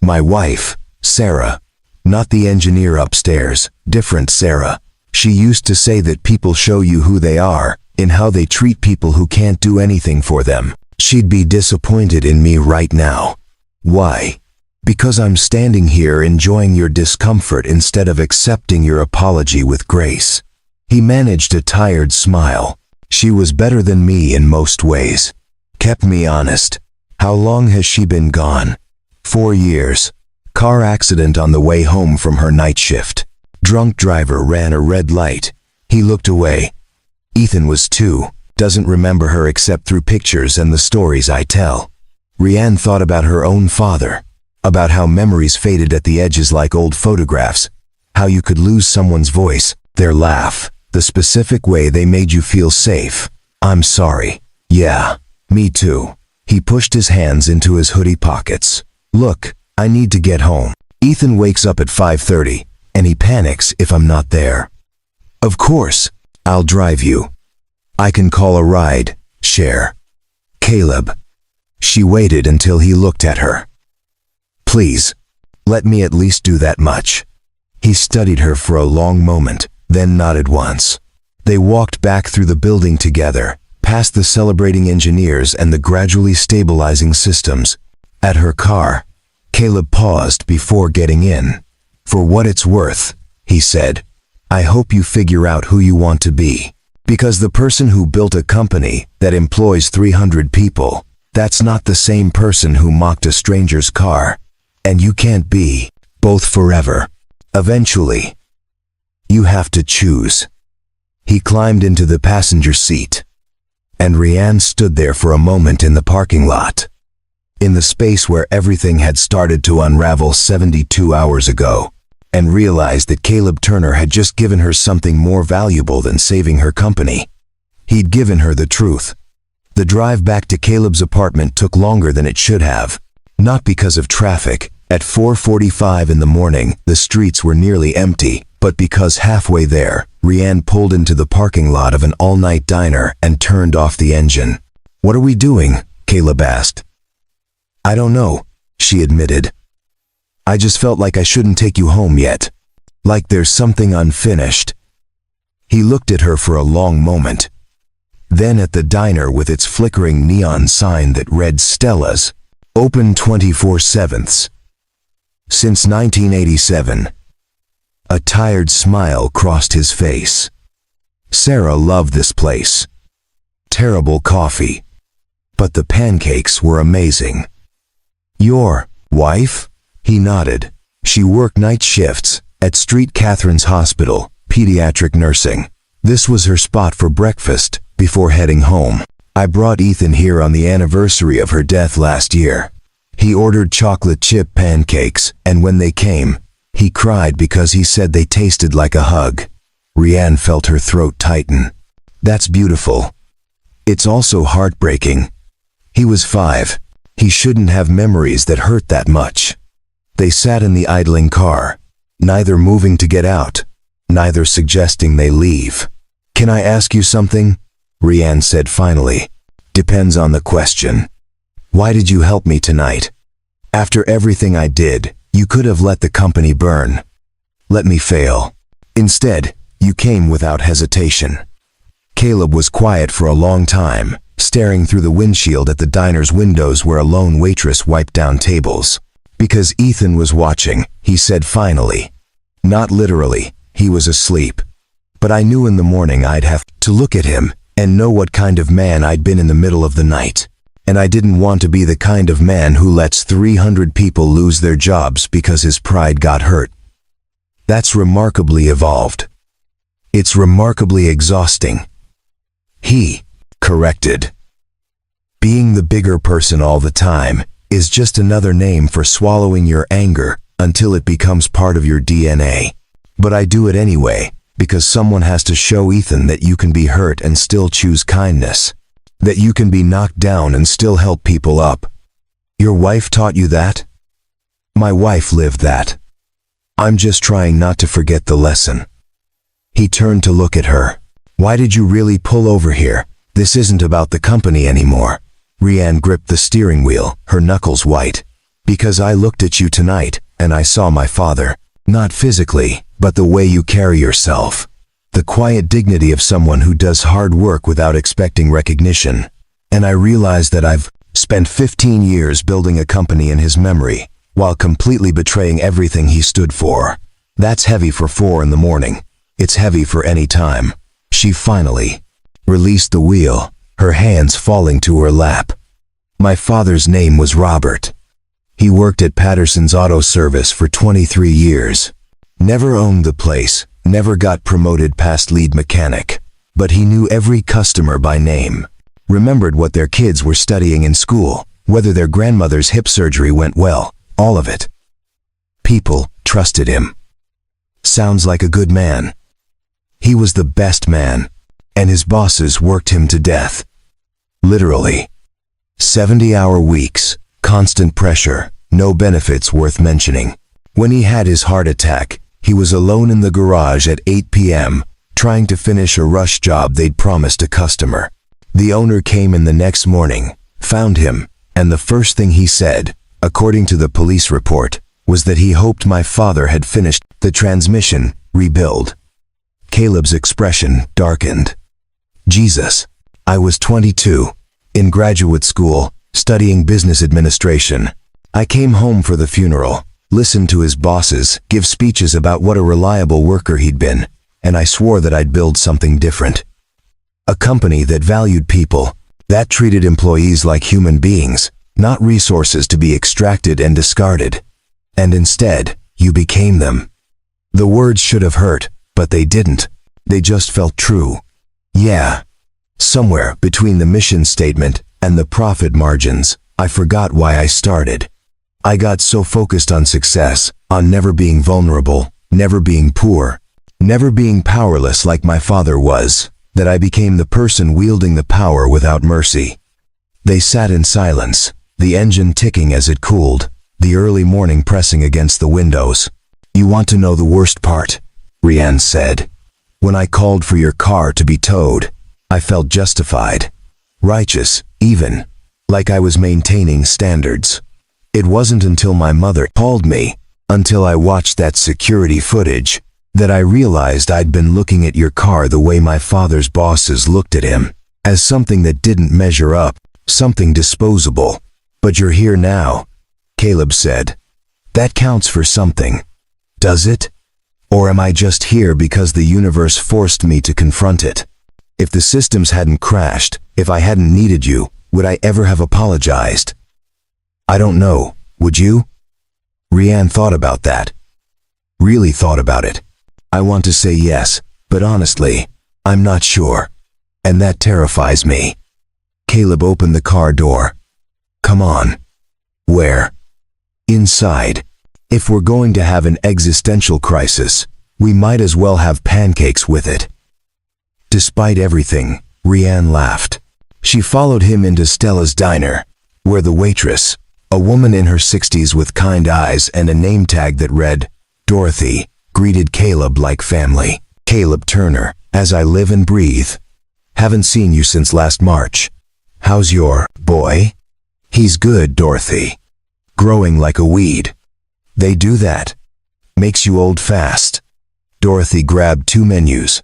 my wife, Sarah. Not the engineer upstairs, different Sarah. She used to say that people show you who they are, in how they treat people who can't do anything for them. She'd be disappointed in me right now. Why? Because I'm standing here enjoying your discomfort instead of accepting your apology with grace. He managed a tired smile. She was better than me in most ways. Kept me honest. How long has she been gone? 4 years. Car accident on the way home from her night shift. Drunk driver ran a red light. He looked away. Ethan was 2. Doesn't remember her except through pictures and the stories I tell. Rianne thought about her own father. About how memories faded at the edges like old photographs. How you could lose someone's voice, their laugh, the specific way they made you feel safe. I'm sorry. Yeah, me too. He pushed his hands into his hoodie pockets. Look, I need to get home. Ethan wakes up at 5:30, and he panics if I'm not there. Of course, I'll drive you. I can call a ride, share. Caleb. She waited until he looked at her. Please, let me at least do that much. He studied her for a long moment, then nodded once. They walked back through the building together, past the celebrating engineers and the gradually stabilizing systems. At her car, Caleb paused before getting in. For what it's worth, he said, I hope you figure out who you want to be. Because the person who built a company that employs 300 people, that's not the same person who mocked a stranger's car. And you can't be both forever. Eventually, you have to choose. He climbed into the passenger seat, and Rianne stood there for a moment in the parking lot, in the space where everything had started to unravel 72 hours ago, and realized that Caleb Turner had just given her something more valuable than saving her company. He'd given her the truth. The drive back to Caleb's apartment took longer than it should have, not because of traffic. At 4:45 in the morning, the streets were nearly empty, but because halfway there, Rianne pulled into the parking lot of an all-night diner and turned off the engine. What are we doing? Caleb asked. I don't know, she admitted. I just felt like I shouldn't take you home yet. Like there's something unfinished. He looked at her for a long moment. Then at the diner with its flickering neon sign that read Stella's, open 24/7. Since 1987. A tired smile crossed his face. Sarah loved this place. Terrible coffee. But the pancakes were amazing. Your wife? He nodded. She worked night shifts at St. Catherine's Hospital, pediatric nursing. This was her spot for breakfast before heading home. I brought Ethan here on the anniversary of her death last year. He ordered chocolate chip pancakes, and when they came, he cried because he said they tasted like a hug. Rianne felt her throat tighten. That's beautiful. It's also heartbreaking. He was 5. He shouldn't have memories that hurt that much. They sat in the idling car, neither moving to get out, neither suggesting they leave. Can I ask you something? Rianne said finally. Depends on the question. Why did you help me tonight? After everything I did, you could have let the company burn. Let me fail. Instead, you came without hesitation. Caleb was quiet for a long time, staring through the windshield at the diner's windows where a lone waitress wiped down tables. Because Ethan was watching, he said finally. Not literally, he was asleep. But I knew in the morning I'd have to look at him and know what kind of man I'd been in the middle of the night. And I didn't want to be the kind of man who lets 300 people lose their jobs because his pride got hurt. That's remarkably evolved. It's remarkably exhausting. He corrected. Being the bigger person all the time is just another name for swallowing your anger until it becomes part of your DNA. But I do it anyway, because someone has to show Ethan that you can be hurt and still choose kindness. That you can be knocked down and still help people up. Your wife taught you that? My wife lived that. I'm just trying not to forget the lesson. He turned to look at her. Why did you really pull over here? This isn't about the company anymore. Rianne gripped the steering wheel, her knuckles white. Because I looked at you tonight, and I saw my father. Not physically, but the way you carry yourself. The quiet dignity of someone who does hard work without expecting recognition. And I realized that I've spent 15 years building a company in his memory, while completely betraying everything he stood for. That's heavy for 4 in the morning. It's heavy for any time. She finally released the wheel, her hands falling to her lap. My father's name was Robert. He worked at Patterson's Auto Service for 23 years. Never owned the place, never got promoted past lead mechanic. But he knew every customer by name. Remembered what their kids were studying in school, whether their grandmother's hip surgery went well, all of it. People trusted him. Sounds like a good man. He was the best man, and his bosses worked him to death. Literally. 70-hour weeks, constant pressure, no benefits worth mentioning. When he had his heart attack, he was alone in the garage at 8 p.m., trying to finish a rush job they'd promised a customer. The owner came in the next morning, found him, and the first thing he said, according to the police report, was that he hoped my father had finished the transmission rebuild. Caleb's expression darkened. Jesus. I was 22, in graduate school, studying business administration. I came home for the funeral, listened to his bosses give speeches about what a reliable worker he'd been, and I swore that I'd build something different. A company that valued people, that treated employees like human beings, not resources to be extracted and discarded. And instead, you became them. The words should have hurt, but they didn't. They just felt true. Yeah. Somewhere between the mission statement and the profit margins, I forgot why I started. I got so focused on success, on never being vulnerable, never being poor, never being powerless like my father was, that I became the person wielding the power without mercy. They sat in silence, the engine ticking as it cooled, the early morning pressing against the windows. You want to know the worst part? Rianne said. When I called for your car to be towed, I felt justified. Righteous, even. Like I was maintaining standards. It wasn't until my mother called me, until I watched that security footage, that I realized I'd been looking at your car the way my father's bosses looked at him, as something that didn't measure up, something disposable. But you're here now, Caleb said. That counts for something. Does it? Or am I just here because the universe forced me to confront it? If the systems hadn't crashed, if I hadn't needed you, would I ever have apologized? I don't know, would you? Rianne thought about that. Really thought about it. I want to say yes, but honestly, I'm not sure. And that terrifies me. Caleb opened the car door. Come on. Where? Inside. If we're going to have an existential crisis, we might as well have pancakes with it. Despite everything, Rianne laughed. She followed him into Stella's diner, where the waitress, a woman in her 60s with kind eyes and a name tag that read, Dorothy, greeted Caleb like family. Caleb Turner, as I live and breathe. Haven't seen you since last March. How's your boy? He's good, Dorothy. Growing like a weed. They do that. Makes you old fast. Dorothy grabbed 2 menus.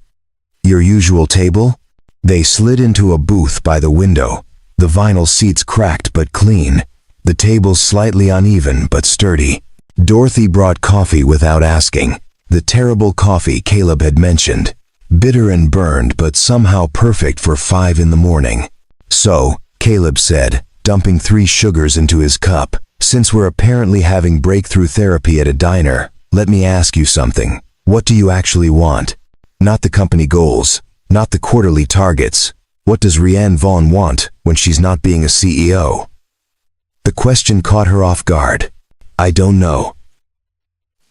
Your usual table? They slid into a booth by the window. The vinyl seats cracked but clean. The table slightly uneven but sturdy. Dorothy brought coffee without asking. The terrible coffee Caleb had mentioned. Bitter and burned but somehow perfect for 5 in the morning. So, Caleb said, dumping 3 sugars into his cup, since we're apparently having breakthrough therapy at a diner, let me ask you something. What do you actually want? Not the company goals, not the quarterly targets. What does Rianne Vaughn want when she's not being a CEO? The question caught her off guard. I don't know.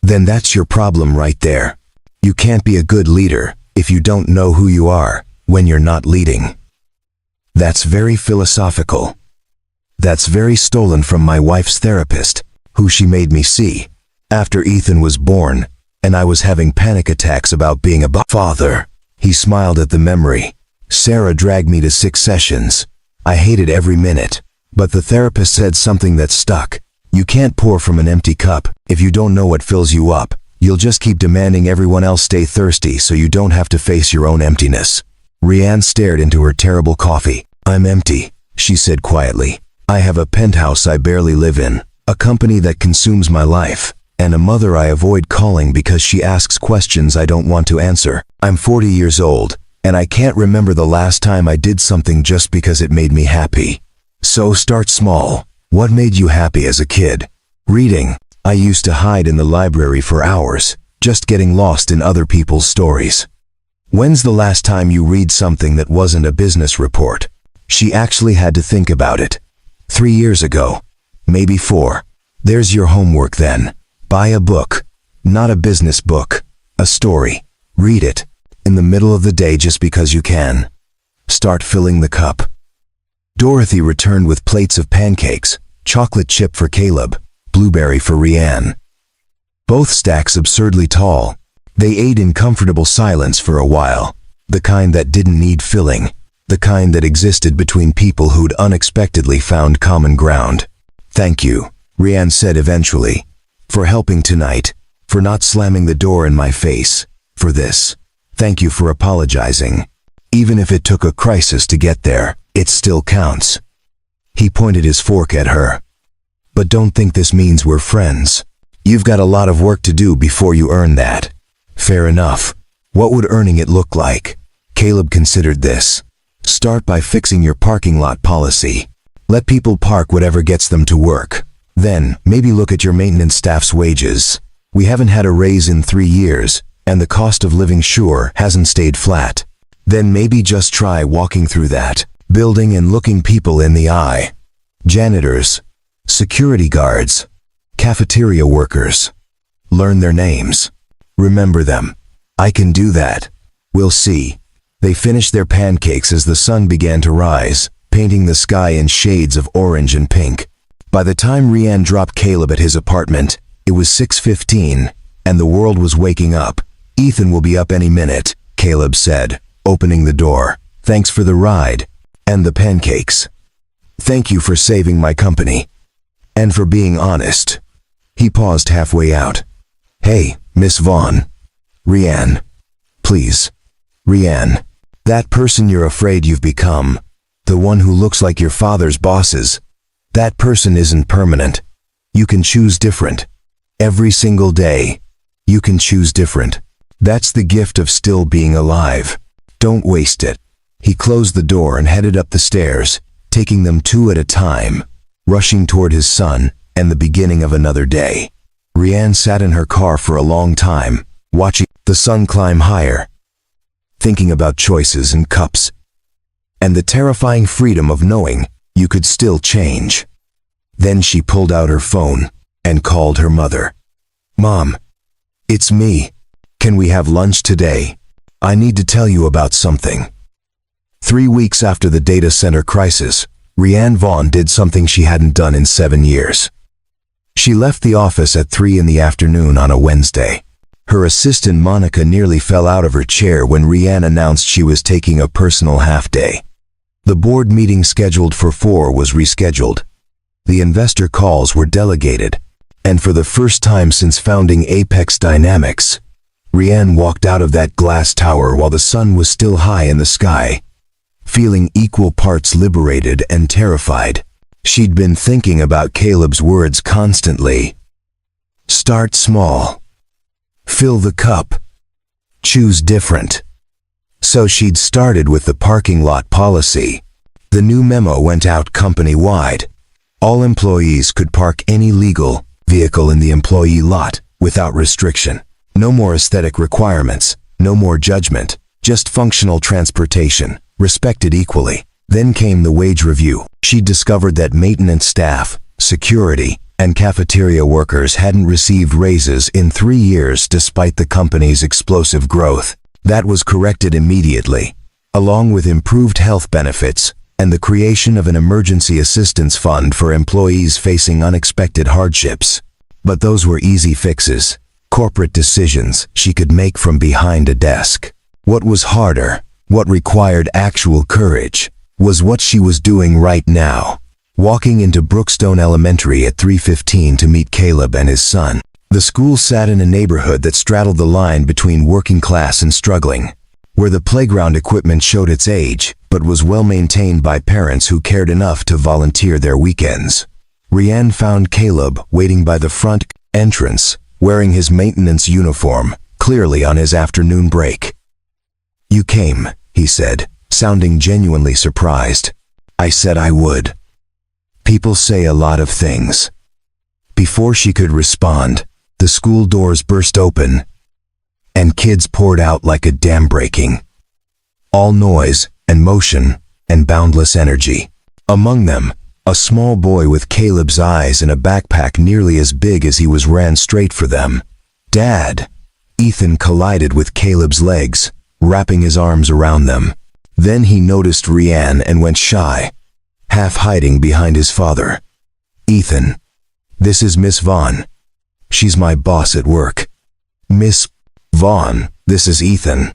Then that's your problem right there. You can't be a good leader if you don't know who you are when you're not leading. That's very philosophical. That's very stolen from my wife's therapist, who she made me see after Ethan was born, and I was having panic attacks about being a father. He smiled at the memory. Sarah dragged me to 6 sessions. I hated every minute, but the therapist said something that stuck. You can't pour from an empty cup. If you don't know what fills you up, you'll just keep demanding everyone else stay thirsty so you don't have to face your own emptiness. Rianne stared into her terrible coffee. I'm empty, she said quietly. I have a penthouse I barely live in, a company that consumes my life, and a mother I avoid calling because she asks questions I don't want to answer. I'm 40 years old, and I can't remember the last time I did something just because it made me happy. So start small. What made you happy as a kid? Reading. I used to hide in the library for hours, just getting lost in other people's stories. When's the last time you read something that wasn't a business report? She actually had to think about it. 3 years ago. Maybe 4. There's your homework then. Buy a book. Not a business book. A story. Read it. In the middle of the day just because you can. Start filling the cup. Dorothy returned with plates of pancakes, chocolate chip for Caleb, blueberry for Rianne. Both stacks absurdly tall. They ate in comfortable silence for a while, the kind that didn't need filling, the kind that existed between people who'd unexpectedly found common ground. Thank you, Rianne said eventually, for helping tonight, for not slamming the door in my face, for this. Thank you for apologizing. Even if it took a crisis to get there, it still counts. He pointed his fork at her. But don't think this means we're friends. You've got a lot of work to do before you earn that. Fair enough. What would earning it look like? Caleb considered this. Start by fixing your parking lot policy. Let people park whatever gets them to work. Then, maybe look at your maintenance staff's wages. We haven't had a raise in 3 years, and the cost of living sure hasn't stayed flat. Then maybe just try walking through that building and looking people in the eye. Janitors, security guards, cafeteria workers. Learn their names. Remember them. I can do that. We'll see. They finished their pancakes as the sun began to rise, painting the sky in shades of orange and pink. By the time Rianne dropped Caleb at his apartment, it was 6:15, and the world was waking up. Ethan will be up any minute, Caleb said, opening the door. Thanks for the ride. And the pancakes. Thank you for saving my company. And for being honest. He paused halfway out. Hey, Miss Vaughn. Rianne. Please. Rianne. That person you're afraid you've become. The one who looks like your father's bosses. That person isn't permanent. You can choose different. Every single day. You can choose different. That's the gift of still being alive. Don't waste it. He closed the door and headed up the stairs, taking them 2 at a time, rushing toward his son and the beginning of another day. Rianne sat in her car for a long time, watching the sun climb higher, thinking about choices and cups, and the terrifying freedom of knowing you could still change. Then she pulled out her phone and called her mother. Mom, it's me. Can we have lunch today? I need to tell you about something. 3 weeks after the data center crisis, Rhiannon Vaughn did something she hadn't done in 7 years. She left the office at 3 in the afternoon on a Wednesday. Her assistant Monica nearly fell out of her chair when Rhiannon announced she was taking a personal half-day. The board meeting scheduled for 4 was rescheduled. The investor calls were delegated, and for the first time since founding Apex Dynamics, Rhiannon walked out of that glass tower while the sun was still high in the sky, feeling equal parts liberated and terrified. She'd been thinking about Caleb's words constantly. Start small. Fill the cup. Choose different. So she'd started with the parking lot policy. The new memo went out company-wide. All employees could park any legal vehicle in the employee lot without restriction. No more aesthetic requirements, no more judgment, just functional transportation, respected equally. Then came the wage review. She discovered that maintenance staff, security, and cafeteria workers hadn't received raises in 3 years despite the company's explosive growth. That was corrected immediately, along with improved health benefits and the creation of an emergency assistance fund for employees facing unexpected hardships. But those were easy fixes, corporate decisions she could make from behind a desk. What was harder, what required actual courage, was what she was doing right now. Walking into Brookstone Elementary at 3:15 to meet Caleb and his son. The school sat in a neighborhood that straddled the line between working class and struggling, where the playground equipment showed its age, but was well maintained by parents who cared enough to volunteer their weekends. Rhiannon found Caleb waiting by the front entrance, wearing his maintenance uniform, clearly on his afternoon break. You came, he said, sounding genuinely surprised. I said I would. People say a lot of things. Before she could respond, the school doors burst open, and kids poured out like a dam breaking. All noise and motion and boundless energy. Among them, a small boy with Caleb's eyes and a backpack nearly as big as he was ran straight for them. Dad! Ethan collided with Caleb's legs, wrapping his arms around them. Then he noticed Rhiannon and went shy, half hiding behind his father. Ethan, this is Miss Vaughn. She's my boss at work. Miss Vaughn, this is Ethan.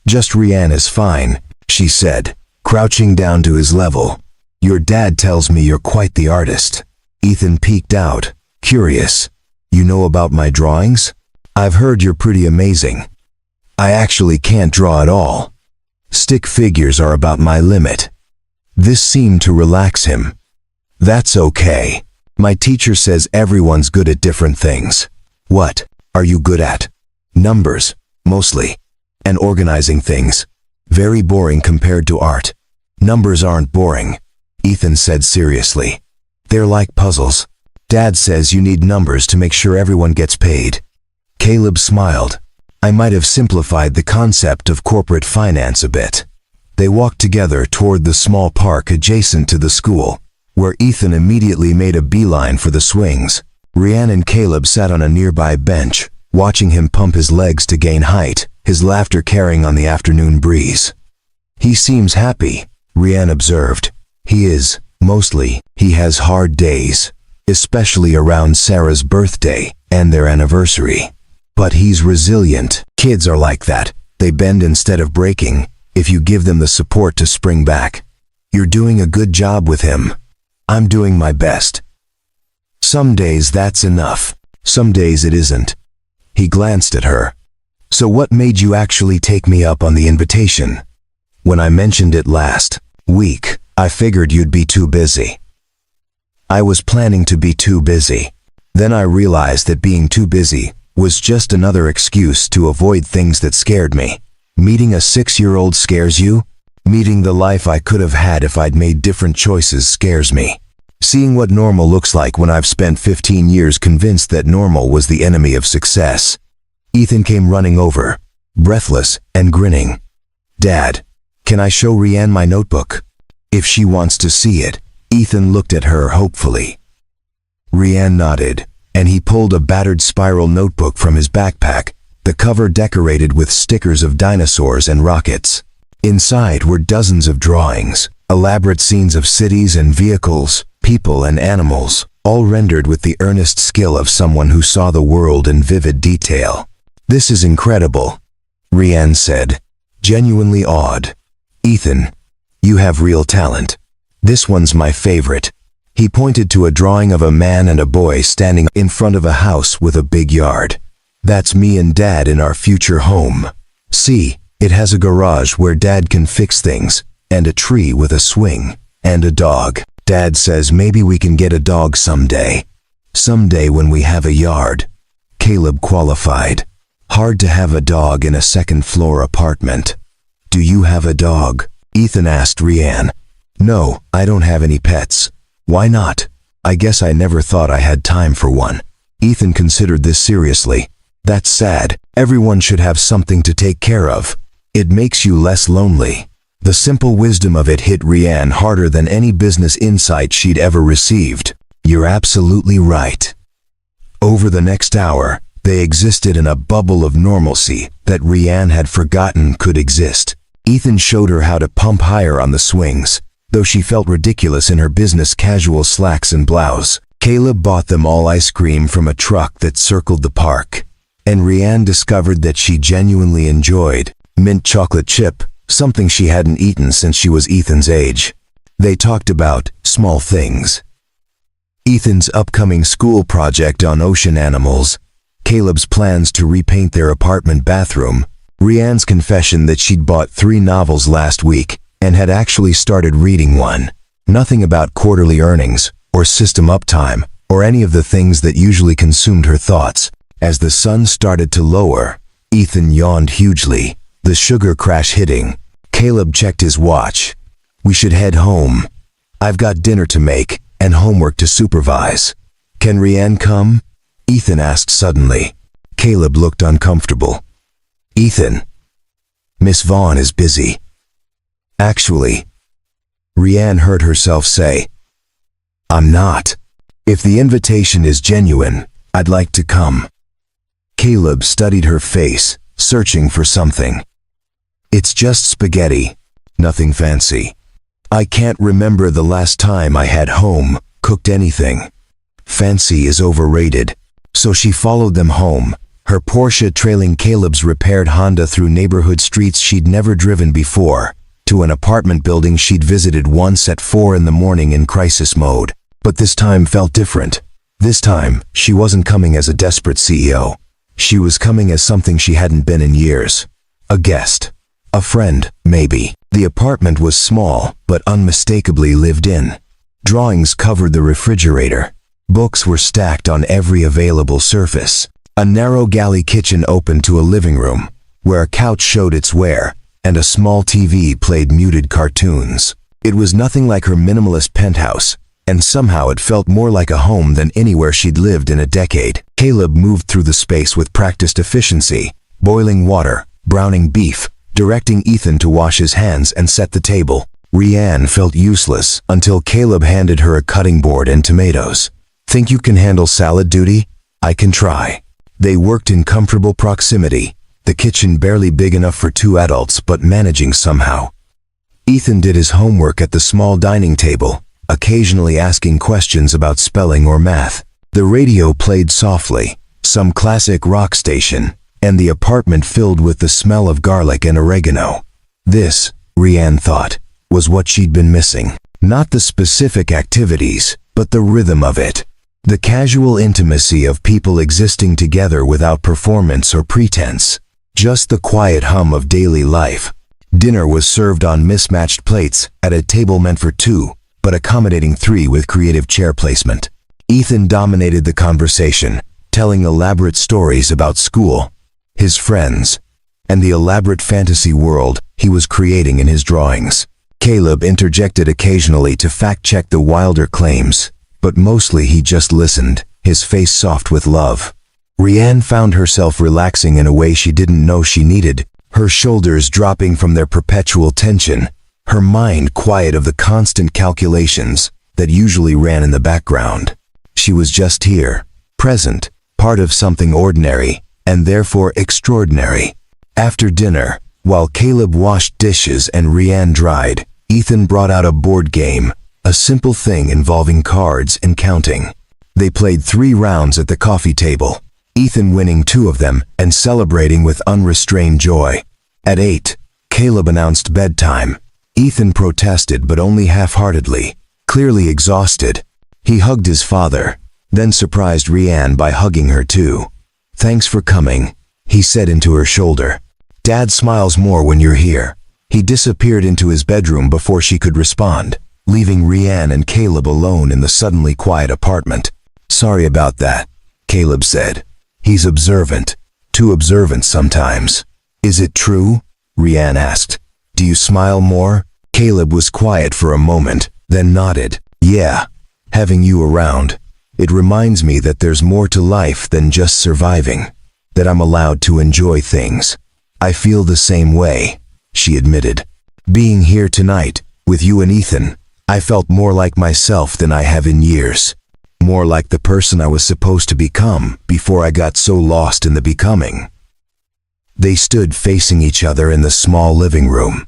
Just Rhiannon is fine, she said, crouching down to his level. Your dad tells me you're quite the artist. Ethan peeked out, curious. You know about my drawings? I've heard you're pretty amazing. I actually can't draw at all. Stick figures are about my limit. This seemed to relax him. That's okay. My teacher says everyone's good at different things. What are you good at? Numbers, mostly. And organizing things. Very boring compared to art. Numbers aren't boring, Ethan said seriously. They're like puzzles. Dad says you need numbers to make sure everyone gets paid. Caleb smiled. I might have simplified the concept of corporate finance a bit. They walked together toward the small park adjacent to the school, where Ethan immediately made a beeline for the swings. Rhiannon and Caleb sat on a nearby bench, watching him pump his legs to gain height, his laughter carrying on the afternoon breeze. He seems happy, Rhiannon observed. He is, mostly. He has hard days, especially around Sarah's birthday and their anniversary. But he's resilient. Kids are like that. They bend instead of breaking, if you give them the support to spring back. You're doing a good job with him. I'm doing my best. Some days that's enough. Some days it isn't. He glanced at her. So what made you actually take me up on the invitation? When I mentioned it last week, I figured you'd be too busy. I was planning to be too busy. Then I realized that being too busy was just another excuse to avoid things that scared me. Meeting a 6-year-old scares you? Meeting the life I could have had if I'd made different choices scares me. Seeing what normal looks like when I've spent 15 years convinced that normal was the enemy of success. Ethan came running over, breathless and grinning. Dad, can I show Rhiannon my notebook? If she wants to see it. Ethan looked at her hopefully. Rhiannon nodded, and he pulled a battered spiral notebook from his backpack, the cover decorated with stickers of dinosaurs and rockets. Inside were dozens of drawings, elaborate scenes of cities and vehicles, people and animals, all rendered with the earnest skill of someone who saw the world in vivid detail. "This is incredible," Rianne said, genuinely awed. "Ethan, you have real talent. This one's my favorite." He pointed to a drawing of a man and a boy standing in front of a house with a big yard. "That's me and Dad in our future home. See, it has a garage where Dad can fix things, and a tree with a swing, and a dog. Dad says maybe we can get a dog someday. Someday when we have a yard." Caleb qualified. "Hard to have a dog in a second-floor apartment." "Do you have a dog?" Ethan asked Rianne. "No, I don't have any pets." "Why not?" "I guess I never thought I had time for one." Ethan considered this seriously. "That's sad. Everyone should have something to take care of. It makes you less lonely." The simple wisdom of it hit Rianne harder than any business insight she'd ever received. "You're absolutely right." Over the next hour, they existed in a bubble of normalcy that Rianne had forgotten could exist. Ethan showed her how to pump higher on the swings, though she felt ridiculous in her business casual slacks and blouse. Caleb bought them all ice cream from a truck that circled the park, and Rianne discovered that she genuinely enjoyed mint chocolate chip, something she hadn't eaten since she was Ethan's age. They talked about small things. Ethan's upcoming school project on ocean animals, Caleb's plans to repaint their apartment bathroom, Rianne's confession that she'd bought 3 novels last week and had actually started reading one. Nothing about quarterly earnings, or system uptime, or any of the things that usually consumed her thoughts. As the sun started to lower, Ethan yawned hugely, the sugar crash hitting. Caleb checked his watch. "We should head home. I've got dinner to make and homework to supervise." "Can Rianne come?" Ethan asked suddenly. Caleb looked uncomfortable. "Ethan, Miss Vaughn is busy." "Actually," Rianne heard herself say, "I'm not. If the invitation is genuine, I'd like to come." Caleb studied her face, searching for something. "It's just spaghetti. Nothing fancy. I can't remember the last time I had home cooked anything. Fancy is overrated." So she followed them home, her Porsche trailing Caleb's repaired Honda through neighborhood streets she'd never driven before, to an apartment building she'd visited once at 4 in the morning in crisis mode. But this time felt different. This time, she wasn't coming as a desperate CEO. She was coming as something she hadn't been in years. A guest. A friend, maybe. The apartment was small, but unmistakably lived in. Drawings covered the refrigerator. Books were stacked on every available surface. A narrow galley kitchen opened to a living room, where a couch showed its wear, and a small TV played muted cartoons. It was nothing like her minimalist penthouse, and somehow it felt more like a home than anywhere she'd lived in a decade. Caleb moved through the space with practiced efficiency, boiling water, browning beef, directing Ethan to wash his hands and set the table. Rianne felt useless until Caleb handed her a cutting board and tomatoes. "Think you can handle salad duty? I can try." They worked in comfortable proximity, the kitchen barely big enough for 2 adults but managing somehow. Ethan did his homework at the small dining table, occasionally asking questions about spelling or math. The radio played softly, some classic rock station, and the apartment filled with the smell of garlic and oregano. This, Rianne thought, was what she'd been missing. Not the specific activities, but the rhythm of it. The casual intimacy of people existing together without performance or pretense. Just the quiet hum of daily life. Dinner was served on mismatched plates at a table meant for 2, but accommodating 3 with creative chair placement. Ethan dominated the conversation, telling elaborate stories about school, his friends, and the elaborate fantasy world he was creating in his drawings. Caleb interjected occasionally to fact-check the wilder claims, but mostly he just listened, his face soft with love. Rianne found herself relaxing in a way she didn't know she needed, her shoulders dropping from their perpetual tension, her mind quiet of the constant calculations that usually ran in the background. She was just here, present, part of something ordinary, and therefore extraordinary. After dinner, while Caleb washed dishes and Rianne dried, Ethan brought out a board game, a simple thing involving cards and counting. They played 3 rounds at the coffee table, Ethan winning 2 of them and celebrating with unrestrained joy. At 8, Caleb announced bedtime. Ethan protested, but only half-heartedly, clearly exhausted. He hugged his father, then surprised Rianne by hugging her too. "Thanks for coming," he said into her shoulder. "Dad smiles more when you're here." He disappeared into his bedroom before she could respond, leaving Rianne and Caleb alone in the suddenly quiet apartment. "Sorry about that," Caleb said. "He's observant. Too observant sometimes." "Is it true?" Rianne asked. "Do you smile more?" Caleb was quiet for a moment, then nodded. "Yeah. Having you around. It reminds me that there's more to life than just surviving. That I'm allowed to enjoy things." "I feel the same way," she admitted. "Being here tonight, with you and Ethan, I felt more like myself than I have in years. More like the person I was supposed to become before I got so lost in the becoming." They stood facing each other in the small living room,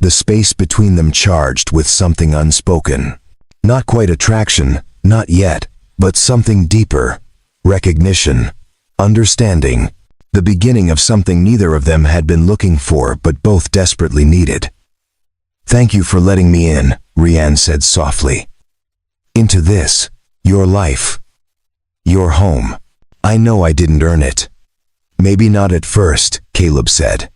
the space between them charged with something unspoken. Not quite attraction, not yet, but something deeper. Recognition. Understanding. The beginning of something neither of them had been looking for but both desperately needed. "Thank you for letting me in," Rianne said softly. "Into this. Your life. Your home. I know I didn't earn it." "Maybe not at first," Caleb said.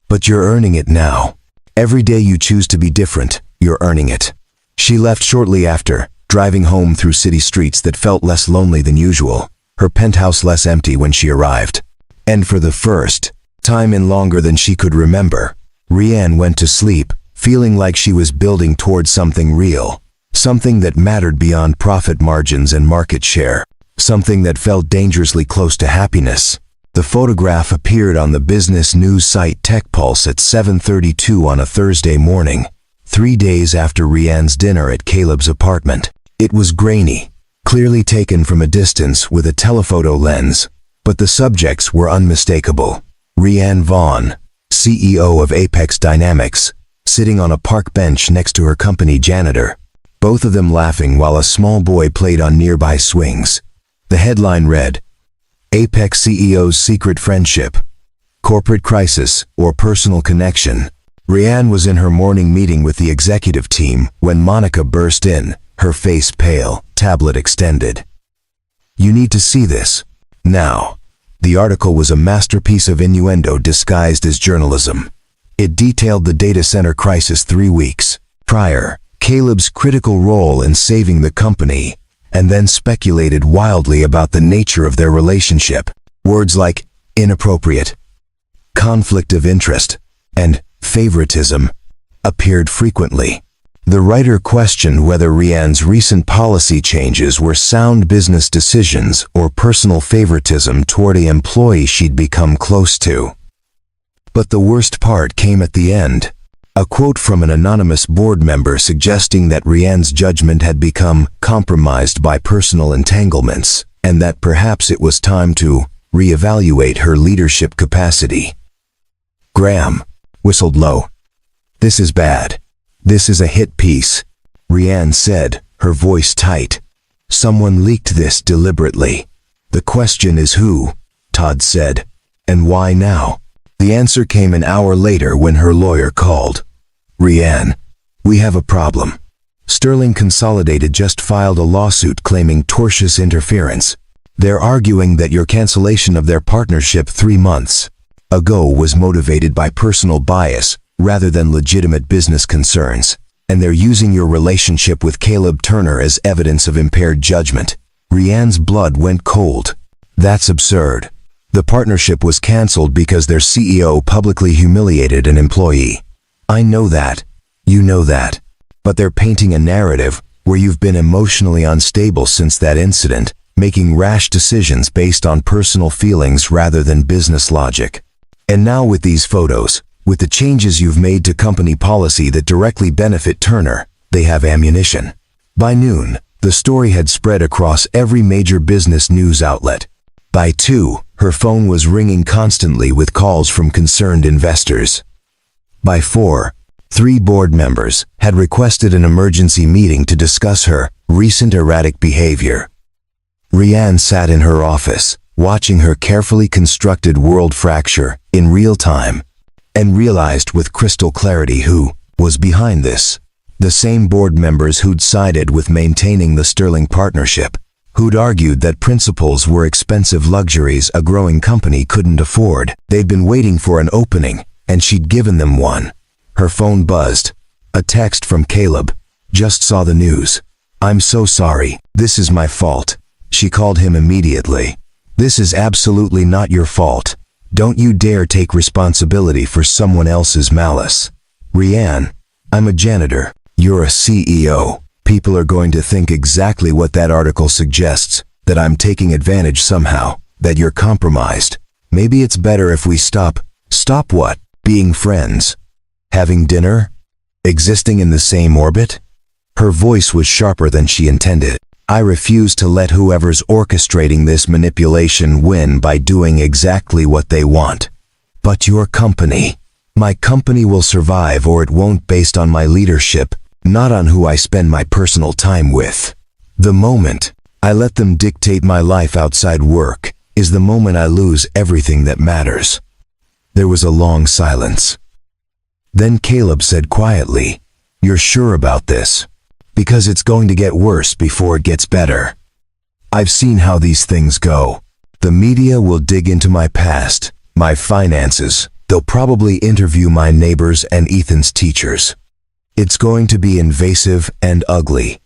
"But you're earning it now. Every day you choose to be different, you're earning it." She left shortly after, driving home through city streets that felt less lonely than usual, her penthouse less empty when she arrived. And for the first time in longer than she could remember, Rianne went to sleep, feeling like she was building towards something real, something that mattered beyond profit margins and market share, something that felt dangerously close to happiness. The photograph appeared on the business news site TechPulse at 7:32 on a Thursday morning, 3 days after Rianne's dinner at Caleb's apartment. It was grainy, clearly taken from a distance with a telephoto lens, but the subjects were unmistakable. Rianne Vaughn, CEO of Apex Dynamics, sitting on a park bench next to her company Janitor, both of them laughing while a small boy played on nearby swings. The headline read, "Apex CEO's Secret Friendship, Corporate Crisis, or Personal Connection." Rianne was in her morning meeting with the executive team when Monica burst in, her face pale, tablet extended. "You need to see this. Now." The article was a masterpiece of innuendo disguised as journalism. It detailed the data center crisis 3 weeks prior, Caleb's critical role in saving the company, and then speculated wildly about the nature of their relationship. Words like inappropriate, conflict of interest, and favoritism appeared frequently. The writer questioned whether Rianne's recent policy changes were sound business decisions or personal favoritism toward an employee she'd become close to. But the worst part came at the end. A quote from an anonymous board member suggesting that Rianne's judgment had become compromised by personal entanglements, and that perhaps it was time to reevaluate her leadership capacity. "Graham," whistled Lowe. "This is bad. This is a hit piece," Rianne said, her voice tight. "Someone leaked this deliberately. The question is who," Todd said. "And why now?" The answer came an hour later when her lawyer called. "Rianne, we have a problem. Sterling Consolidated just filed a lawsuit claiming tortious interference. They're arguing that your cancellation of their partnership 3 months ago was motivated by personal bias rather than legitimate business concerns, and they're using your relationship with Caleb Turner as evidence of impaired judgment." Rianne's blood went cold. "That's absurd. The partnership was canceled because their CEO publicly humiliated an employee. I know that. You know that. But they're painting a narrative where you've been emotionally unstable since that incident, making rash decisions based on personal feelings rather than business logic. And now with these photos, with the changes you've made to company policy that directly benefit Turner, they have ammunition." By noon, the story had spread across every major business news outlet. By 2, her phone was ringing constantly with calls from concerned investors. By 4, 3 board members had requested an emergency meeting to discuss her recent erratic behavior. Rianne sat in her office, watching her carefully constructed world fracture in real time, and realized with crystal clarity who was behind this. The same board members who'd sided with maintaining the Sterling partnership, who'd argued that principals were expensive luxuries a growing company couldn't afford. They'd been waiting for an opening, and she'd given them one. Her phone buzzed. A text from Caleb. Just saw the news. I'm so sorry. This is my fault. She called him immediately. This is absolutely not your fault. Don't you dare take responsibility for someone else's malice. Rianne, I'm a janitor. You're a CEO. People are going to think exactly what that article suggests, that I'm taking advantage somehow, that you're compromised. Maybe it's better if we stop. Stop what? Being friends? Having dinner? Existing in the same orbit? Her voice was sharper than she intended. I refuse to let whoever's orchestrating this manipulation win by doing exactly what they want. But your company. My company will survive or it won't based on my leadership, not on who I spend my personal time with. The moment I let them dictate my life outside work is the moment I lose everything that matters. There was a long silence. Then Caleb said quietly, You're sure about this? Because it's going to get worse before it gets better. I've seen how these things go. The media will dig into my past, my finances. They'll probably interview my neighbors and Ethan's teachers. It's going to be invasive and ugly.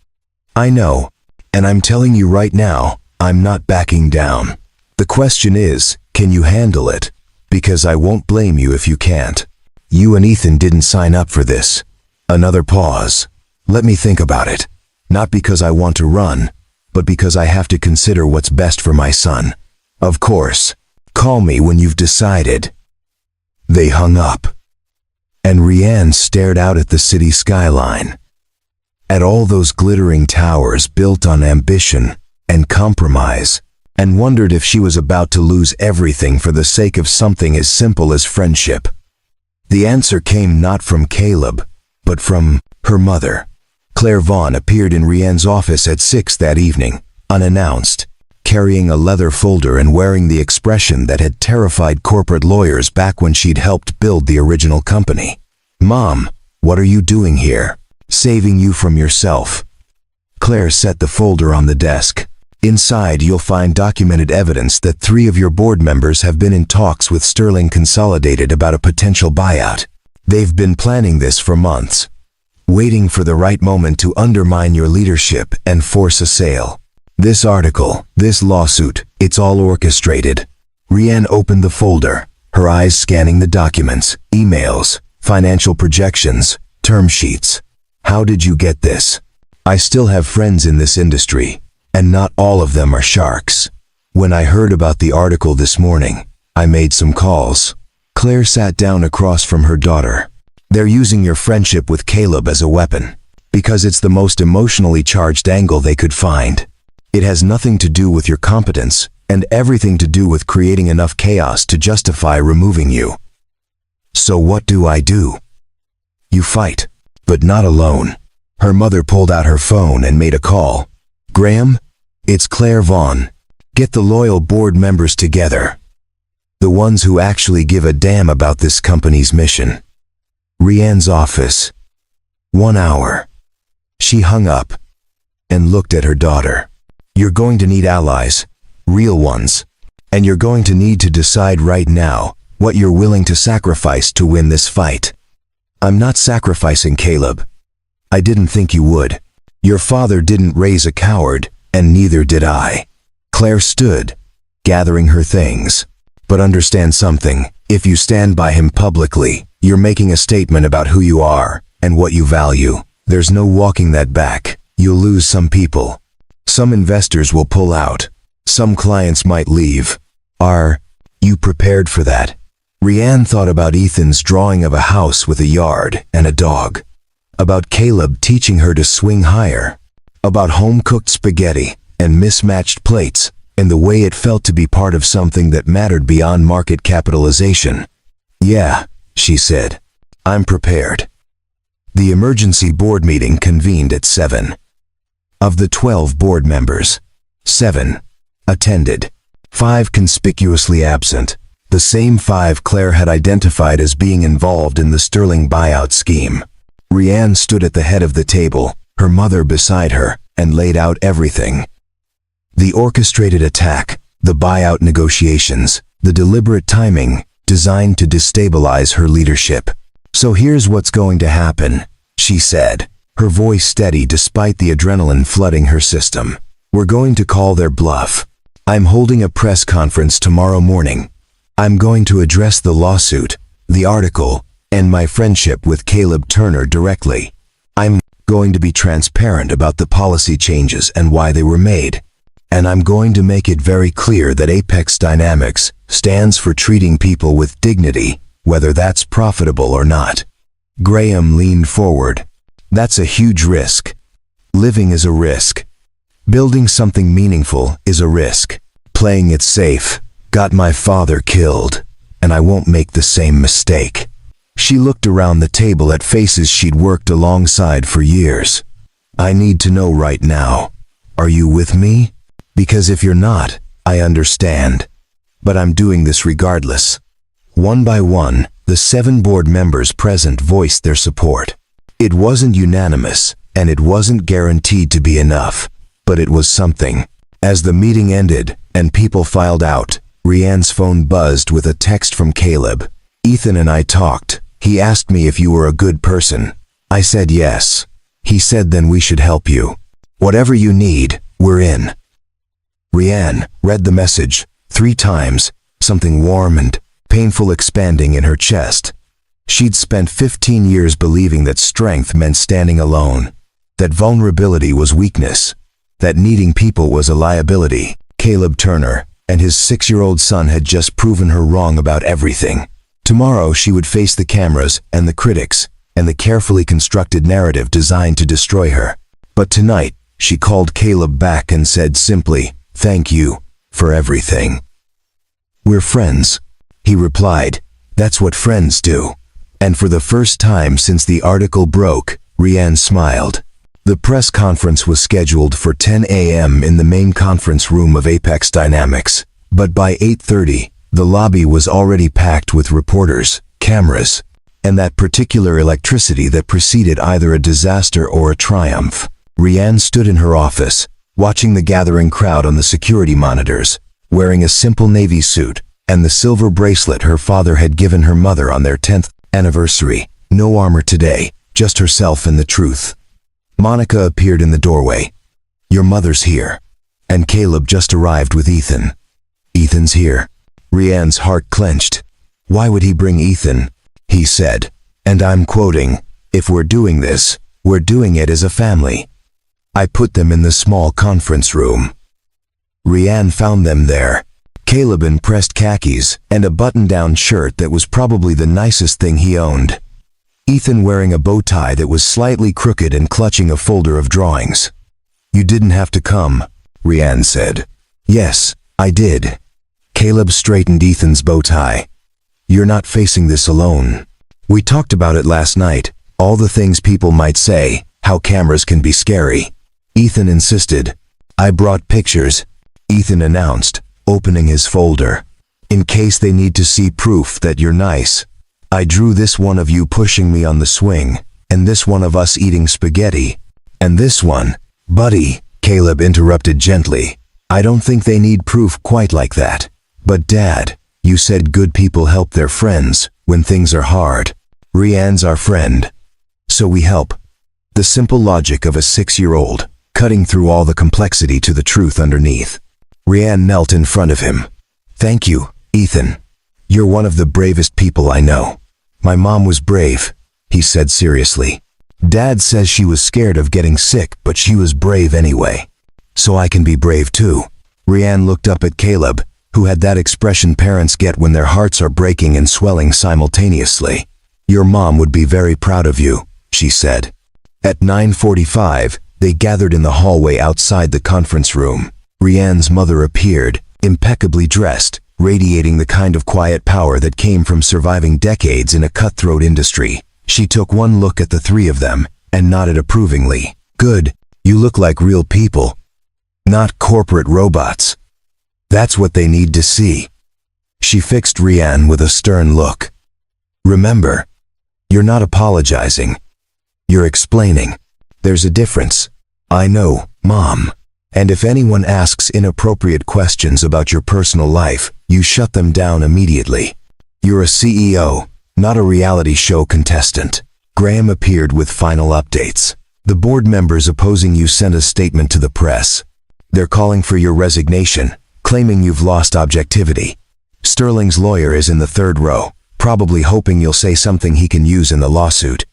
I know, and I'm telling you right now, I'm not backing down. The question is, can you handle it? Because I won't blame you if you can't. You and Ethan didn't sign up for this. Another pause. Let me think about it. Not because I want to run, but because I have to consider what's best for my son. Of course. Call me when you've decided. They hung up. And Rianne stared out at the city skyline. At all those glittering towers built on ambition and compromise, and wondered if she was about to lose everything for the sake of something as simple as friendship. The answer came not from Caleb, but from her mother. Claire Vaughn appeared in Rianne's office at 6 that evening, unannounced, carrying a leather folder and wearing the expression that had terrified corporate lawyers back when she'd helped build the original company. Mom, what are you doing here? Saving you from yourself. Claire set the folder on the desk. Inside you'll find documented evidence that 3 of your board members have been in talks with Sterling Consolidated about a potential buyout. They've been planning this for months, waiting for the right moment to undermine your leadership and force a sale. This article, this lawsuit, it's all orchestrated. Rianne opened the folder, her eyes scanning the documents, emails, financial projections, term sheets. How did you get this? I still have friends in this industry, and not all of them are sharks. When I heard about the article this morning, I made some calls. Claire sat down across from her daughter. They're using your friendship with Caleb as a weapon, because it's the most emotionally charged angle they could find. It has nothing to do with your competence, and everything to do with creating enough chaos to justify removing you. So what do? You fight, but not alone. Her mother pulled out her phone and made a call. Graham, it's Claire Vaughn. Get the loyal board members together. The ones who actually give a damn about this company's mission. Rianne's office. 1 hour. She hung up and looked at her daughter. You're going to need allies, real ones, and you're going to need to decide right now what you're willing to sacrifice to win this fight. I'm not sacrificing Caleb. I didn't think you would. Your father didn't raise a coward, and neither did I. Claire stood, gathering her things. But understand something, if you stand by him publicly, you're making a statement about who you are and what you value. There's no walking that back. You'll lose some people. Some investors will pull out. Some clients might leave. Are you prepared for that? Rianne thought about Ethan's drawing of a house with a yard and a dog. About Caleb teaching her to swing higher. About home-cooked spaghetti and mismatched plates and the way it felt to be part of something that mattered beyond market capitalization. "Yeah," she said. "I'm prepared." The emergency board meeting convened at 7. Of the 12 board members, 7 attended. 5 conspicuously absent, the same 5 Claire had identified as being involved in the Sterling buyout scheme. Rianne stood at the head of the table, her mother beside her, and laid out everything. The orchestrated attack, the buyout negotiations, the deliberate timing, designed to destabilize her leadership. "So here's what's going to happen," she said, her voice steady despite the adrenaline flooding her system. "We're going to call their bluff. I'm holding a press conference tomorrow morning. I'm going to address the lawsuit, the article, and my friendship with Caleb Turner directly. I'm going to be transparent about the policy changes and why they were made. And I'm going to make it very clear that Apex Dynamics stands for treating people with dignity, whether that's profitable or not." Graham leaned forward. "That's a huge risk. Living is a risk. Building something meaningful is a risk. Playing it safe got my father killed, and I won't make the same mistake." She looked around the table at faces she'd worked alongside for years. "I need to know right now. Are you with me? Because if you're not, I understand. But I'm doing this regardless." One by one, the 7 board members present voiced their support. It wasn't unanimous, and it wasn't guaranteed to be enough, but it was something. As the meeting ended, and people filed out, Rianne's phone buzzed with a text from Caleb. "Ethan and I talked. He asked me if you were a good person. I said yes. He said then we should help you. Whatever you need, we're in." Rianne read the message 3 times, something warm and painful expanding in her chest. She'd spent 15 years believing that strength meant standing alone, that vulnerability was weakness, that needing people was a liability. Caleb Turner and his 6-year-old son had just proven her wrong about everything. Tomorrow she would face the cameras and the critics and the carefully constructed narrative designed to destroy her. But tonight, she called Caleb back and said simply, "Thank you for everything." "We're friends," he replied. "That's what friends do." And for the first time since the article broke, Rianne smiled. The press conference was scheduled for 10 a.m. in the main conference room of Apex Dynamics, but by 8:30, the lobby was already packed with reporters, cameras, and that particular electricity that preceded either a disaster or a triumph. Rianne stood in her office, watching the gathering crowd on the security monitors, wearing a simple navy suit and the silver bracelet her father had given her mother on their 10th anniversary. No armor today, just herself and the truth. Monica appeared in the doorway. "Your mother's here. And Caleb just arrived with Ethan." "Ethan's here." Rianne's heart clenched. "Why would he bring Ethan?" he said. And I'm quoting, "If we're doing this, we're doing it as a family." I put them in the small conference room. Rianne found them there. Caleb in pressed khakis and a button-down shirt that was probably the nicest thing he owned. Ethan wearing a bow tie that was slightly crooked and clutching a folder of drawings. "You didn't have to come," Rianne said. "Yes, I did." Caleb straightened Ethan's bow tie. "You're not facing this alone. We talked about it last night, all the things people might say, how cameras can be scary." Ethan insisted. "I brought pictures," Ethan announced, opening his folder. "In case they need to see proof that you're nice. I drew this one of you pushing me on the swing, and this one of us eating spaghetti. And this one." "Buddy," Caleb interrupted gently, "I don't think they need proof quite like that. But Dad, you said good people help their friends when things are hard. Rianne's our friend. So we help." The simple logic of a 6-year-old, cutting through all the complexity to the truth underneath. Rianne knelt in front of him. "Thank you, Ethan. You're one of the bravest people I know." "My mom was brave," he said seriously. "Dad says she was scared of getting sick, but she was brave anyway. So I can be brave too." Rianne looked up at Caleb, who had that expression parents get when their hearts are breaking and swelling simultaneously. "Your mom would be very proud of you," she said. At 9:45, they gathered in the hallway outside the conference room. Rianne's mother appeared, impeccably dressed, radiating the kind of quiet power that came from surviving decades in a cutthroat industry. She took one look at the three of them and nodded approvingly. "Good, you look like real people, not corporate robots. That's what they need to see." She fixed Rianne with a stern look. "Remember, you're not apologizing. You're explaining. There's a difference." "I know, Mom. And if anyone asks inappropriate questions about your personal life, you shut them down immediately. You're a CEO, not a reality show contestant." Graham appeared with final updates. "The board members opposing you sent a statement to the press. They're calling for your resignation, claiming you've lost objectivity. Sterling's lawyer is in the third row, probably hoping you'll say something he can use in the lawsuit."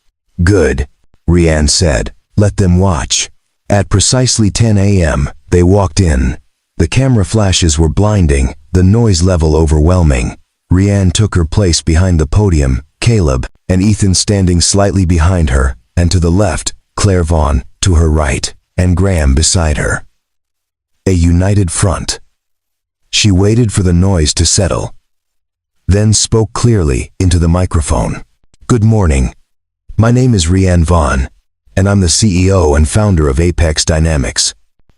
"Good," Rianne said. "Let them watch." At precisely 10 a.m., they walked in. The camera flashes were blinding, the noise level overwhelming. Rianne took her place behind the podium, Caleb and Ethan standing slightly behind her, and to the left, Claire Vaughn, to her right, and Graham beside her. A united front. She waited for the noise to settle, then spoke clearly into the microphone. "Good morning. My name is Rianne Vaughn, and I'm the CEO and founder of Apex Dynamics.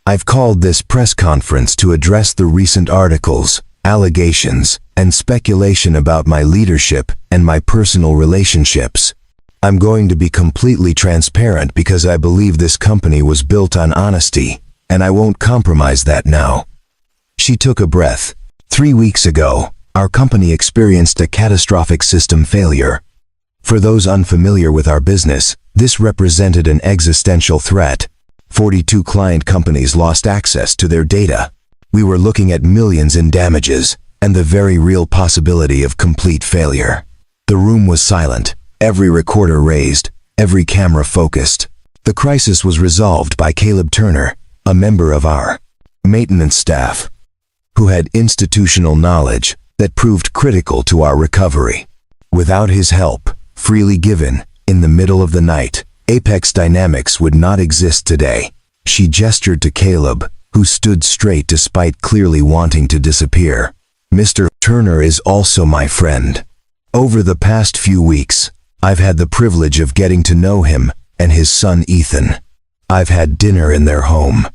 I've called this press conference to address the recent articles, allegations, and speculation about my leadership and my personal relationships. I'm going to be completely transparent because I believe this company was built on honesty, and I won't compromise that now." She took a breath. 3 weeks ago, our company experienced a catastrophic system failure. For those unfamiliar with our business, this represented an existential threat. 42 client companies lost access to their data. We were looking at millions in damages and the very real possibility of complete failure. The room was silent, every recorder raised, every camera focused. The crisis was resolved by Caleb Turner, a member of our maintenance staff, who had institutional knowledge that proved critical to our recovery. Without his help, freely given, in the middle of the night, Apex Dynamics would not exist today. She gestured to Caleb, who stood straight despite clearly wanting to disappear. "Mr. Turner is also my friend. Over the past few weeks, I've had the privilege of getting to know him and his son Ethan. I've had dinner in their home.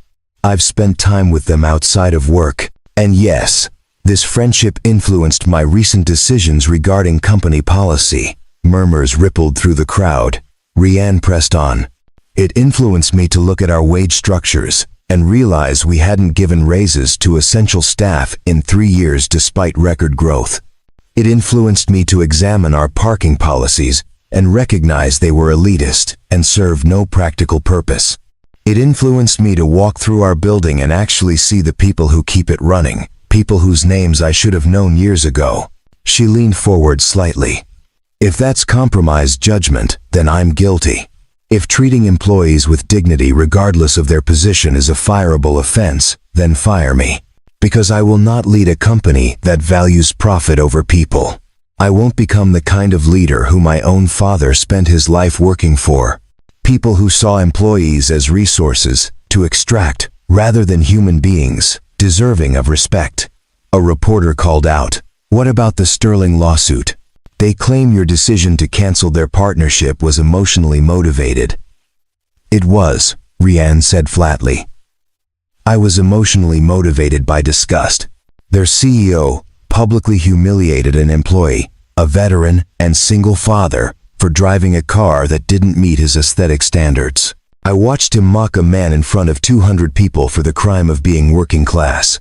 I've spent time with them outside of work. And yes, this friendship influenced my recent decisions regarding company policy." Murmurs rippled through the crowd. Rianne pressed on. "It influenced me to look at our wage structures and realize we hadn't given raises to essential staff in 3 years despite record growth. It influenced me to examine our parking policies and recognize they were elitist and served no practical purpose. It influenced me to walk through our building and actually see the people who keep it running, people whose names I should have known years ago." She leaned forward slightly. "If that's compromised judgment, then I'm guilty. If treating employees with dignity regardless of their position is a fireable offense, then fire me. Because I will not lead a company that values profit over people. I won't become the kind of leader who my own father spent his life working for. People who saw employees as resources to extract rather than human beings, deserving of respect." A reporter called out, "What about the Sterling lawsuit? They claim your decision to cancel their partnership was emotionally motivated." "It was," Rianne said flatly. "I was emotionally motivated by disgust. Their CEO publicly humiliated an employee, a veteran and single father, for driving a car that didn't meet his aesthetic standards. I watched him mock a man in front of 200 people for the crime of being working class.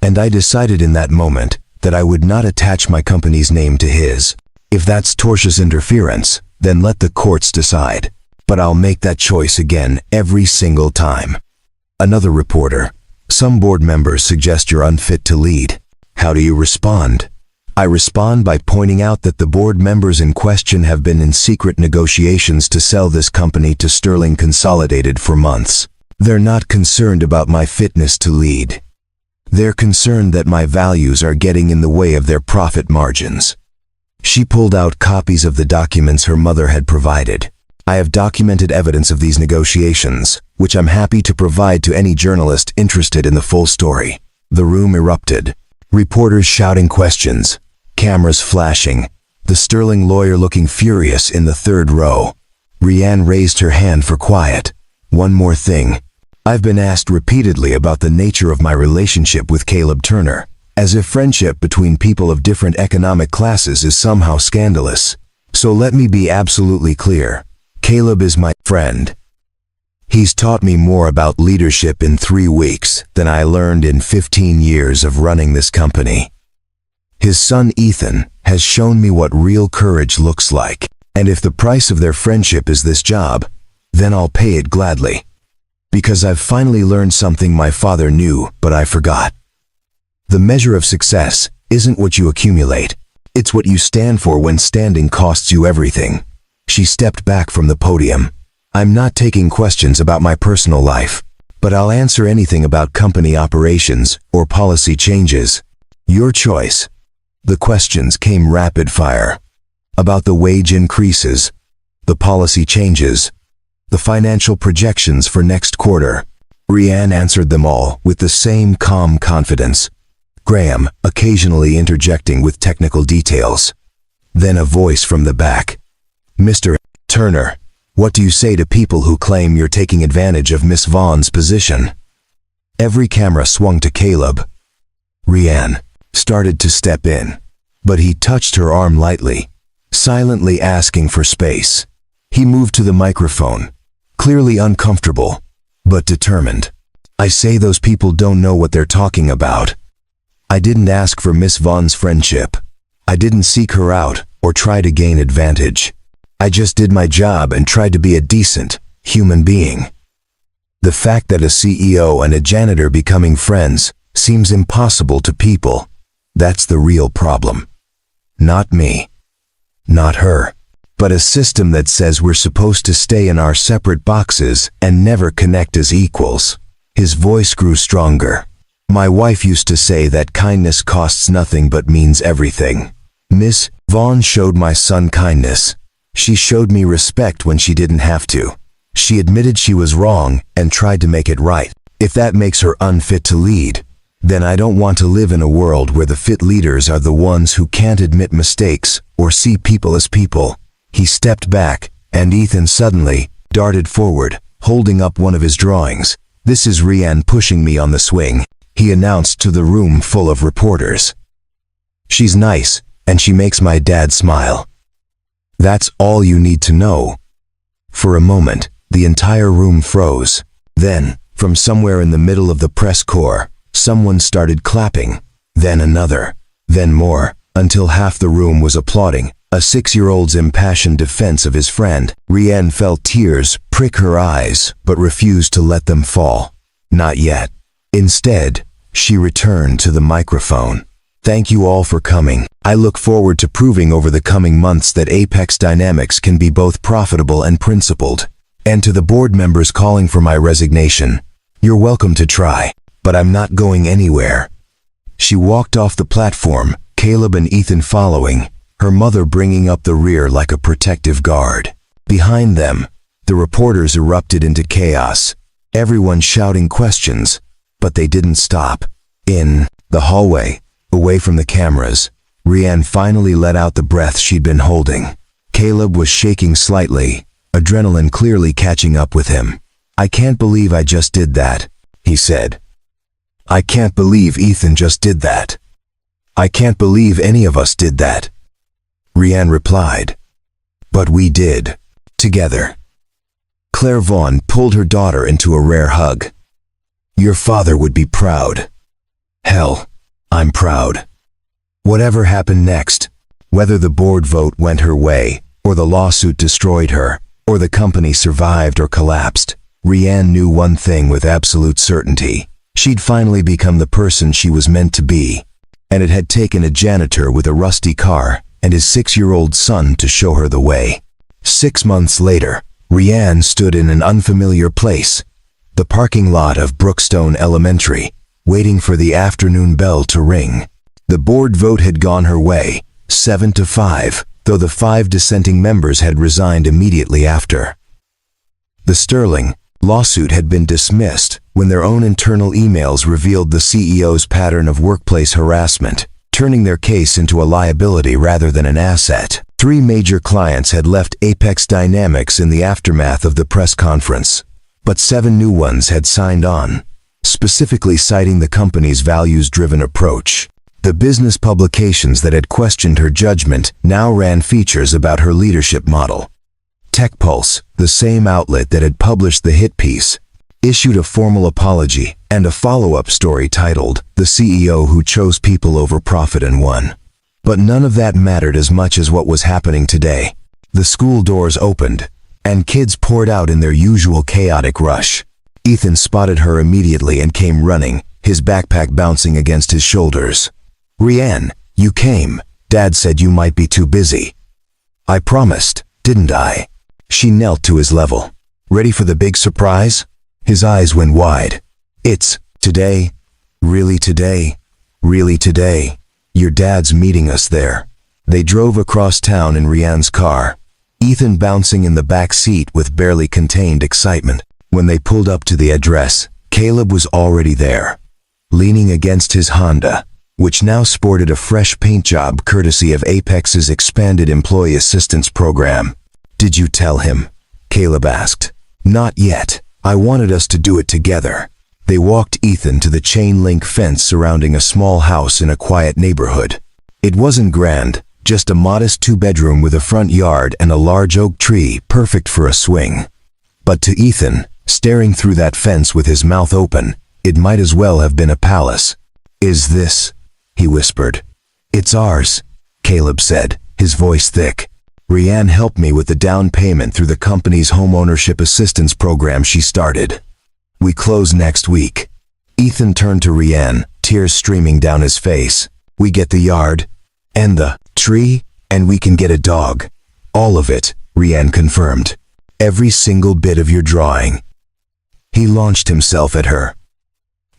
And I decided in that moment that I would not attach my company's name to his. If that's tortious interference, then let the courts decide. But I'll make that choice again every single time." Another reporter, "Some board members suggest you're unfit to lead. How do you respond?" "I respond by pointing out that the board members in question have been in secret negotiations to sell this company to Sterling Consolidated for months. They're not concerned about my fitness to lead. They're concerned that my values are getting in the way of their profit margins." She pulled out copies of the documents her mother had provided. I have documented evidence of these negotiations, which I'm happy to provide to any journalist interested in the full story. The room erupted. Reporters shouting questions, cameras flashing, the sterling lawyer looking furious in the third row. Rianne raised her hand for quiet. One more thing. I've been asked repeatedly about the nature of my relationship with Caleb Turner, as if friendship between people of different economic classes is somehow scandalous. So let me be absolutely clear. Caleb is my friend. He's taught me more about leadership in 3 weeks than I learned in 15 years of running this company. His son Ethan has shown me what real courage looks like, and if the price of their friendship is this job, then I'll pay it gladly. Because I've finally learned something my father knew, but I forgot. The measure of success isn't what you accumulate, it's what you stand for when standing costs you everything. She stepped back from the podium. I'm not taking questions about my personal life, but I'll answer anything about company operations or policy changes. Your choice. The questions came rapid fire. About the wage increases, the policy changes, the financial projections for next quarter. Rianne answered them all with the same calm confidence, Graham occasionally interjecting with technical details. Then a voice from the back. Mr. Turner, what do you say to people who claim you're taking advantage of Miss Vaughn's position? Every camera swung to Caleb. Rianne started to step in, but he touched her arm lightly, silently asking for space. He moved to the microphone, clearly uncomfortable, but determined. I say those people don't know what they're talking about. I didn't ask for Miss Vaughn's friendship. I didn't seek her out or try to gain advantage. I just did my job and tried to be a decent human being. The fact that a CEO and a janitor becoming friends seems impossible to people, that's the real problem. Not me. Not her. But a system that says we're supposed to stay in our separate boxes and never connect as equals. His voice grew stronger. My wife used to say that kindness costs nothing but means everything. Miss Vaughn showed my son kindness. She showed me respect when she didn't have to. She admitted she was wrong and tried to make it right. If that makes her unfit to lead, then I don't want to live in a world where the fit leaders are the ones who can't admit mistakes or see people as people. He stepped back, and Ethan suddenly darted forward, holding up one of his drawings. This is Rianne pushing me on the swing, he announced to the room full of reporters. She's nice, and she makes my dad smile. That's all you need to know. For a moment, the entire room froze. Then, from somewhere in the middle of the press corps, someone started clapping, then another, then more, until half the room was applauding. A 6-year-old's impassioned defense of his friend. Rianne felt tears prick her eyes, but refused to let them fall. Not yet. Instead, she returned to the microphone. Thank you all for coming. I look forward to proving over the coming months that Apex Dynamics can be both profitable and principled. And to the board members calling for my resignation, you're welcome to try, but I'm not going anywhere. She walked off the platform, Caleb and Ethan following, her mother bringing up the rear like a protective guard. Behind them, the reporters erupted into chaos, everyone shouting questions, but they didn't stop. In the hallway, away from the cameras, Rianne finally let out the breath she'd been holding. Caleb was shaking slightly, adrenaline clearly catching up with him. I can't believe I just did that, he said. I can't believe Ethan just did that. I can't believe any of us did that. Rianne replied. But we did. Together. Claire Vaughn pulled her daughter into a rare hug. Your father would be proud. Hell, I'm proud. Whatever happened next, whether the board vote went her way, or the lawsuit destroyed her, or the company survived or collapsed, Rianne knew one thing with absolute certainty. She'd finally become the person she was meant to be, and it had taken a janitor with a rusty car and his 6-year-old son to show her the way. 6 months later, Rianne stood in an unfamiliar place, the parking lot of Brookstone Elementary, waiting for the afternoon bell to ring. The board vote had gone her way, 7-5, though the 5 dissenting members had resigned immediately after. The Sterling lawsuit had been dismissed when their own internal emails revealed the CEO's pattern of workplace harassment, turning their case into a liability rather than an asset. 3 major clients had left Apex Dynamics in the aftermath of the press conference, but 7 new ones had signed on, specifically citing the company's values-driven approach. The business publications that had questioned her judgment now ran features about her leadership model. TechPulse, the same outlet that had published the hit piece, issued a formal apology and a follow-up story titled, "The CEO Who Chose People Over Profit and Won." But none of that mattered as much as what was happening today. The school doors opened, and kids poured out in their usual chaotic rush. Ethan spotted her immediately and came running, his backpack bouncing against his shoulders. "Rianne, you came. Dad said you might be too busy." "I promised, didn't I?" She knelt to his level. "Ready for the big surprise?" His eyes went wide. "It's today? Really today? Really today? Your dad's meeting us there." They drove across town in Rianne's car, Ethan bouncing in the back seat with barely contained excitement. When they pulled up to the address, Caleb was already there, leaning against his Honda, which now sported a fresh paint job courtesy of Apex's expanded employee assistance program. "Did you tell him?" Caleb asked. "Not yet. I wanted us to do it together." They walked Ethan to the chain-link fence surrounding a small house in a quiet neighborhood. It wasn't grand, just a modest 2-bedroom with a front yard and a large oak tree perfect for a swing. But to Ethan, staring through that fence with his mouth open, it might as well have been a palace. "Is this?" he whispered. "It's ours," Caleb said, his voice thick. "Rianne helped me with the down payment through the company's homeownership assistance program she started. We close next week." Ethan turned to Rianne, tears streaming down his face. "We get the yard, and the tree, and we can get a dog." "All of it," Rianne confirmed. "Every single bit of your drawing." He launched himself at her,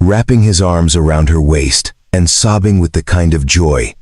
wrapping his arms around her waist and sobbing with the kind of joy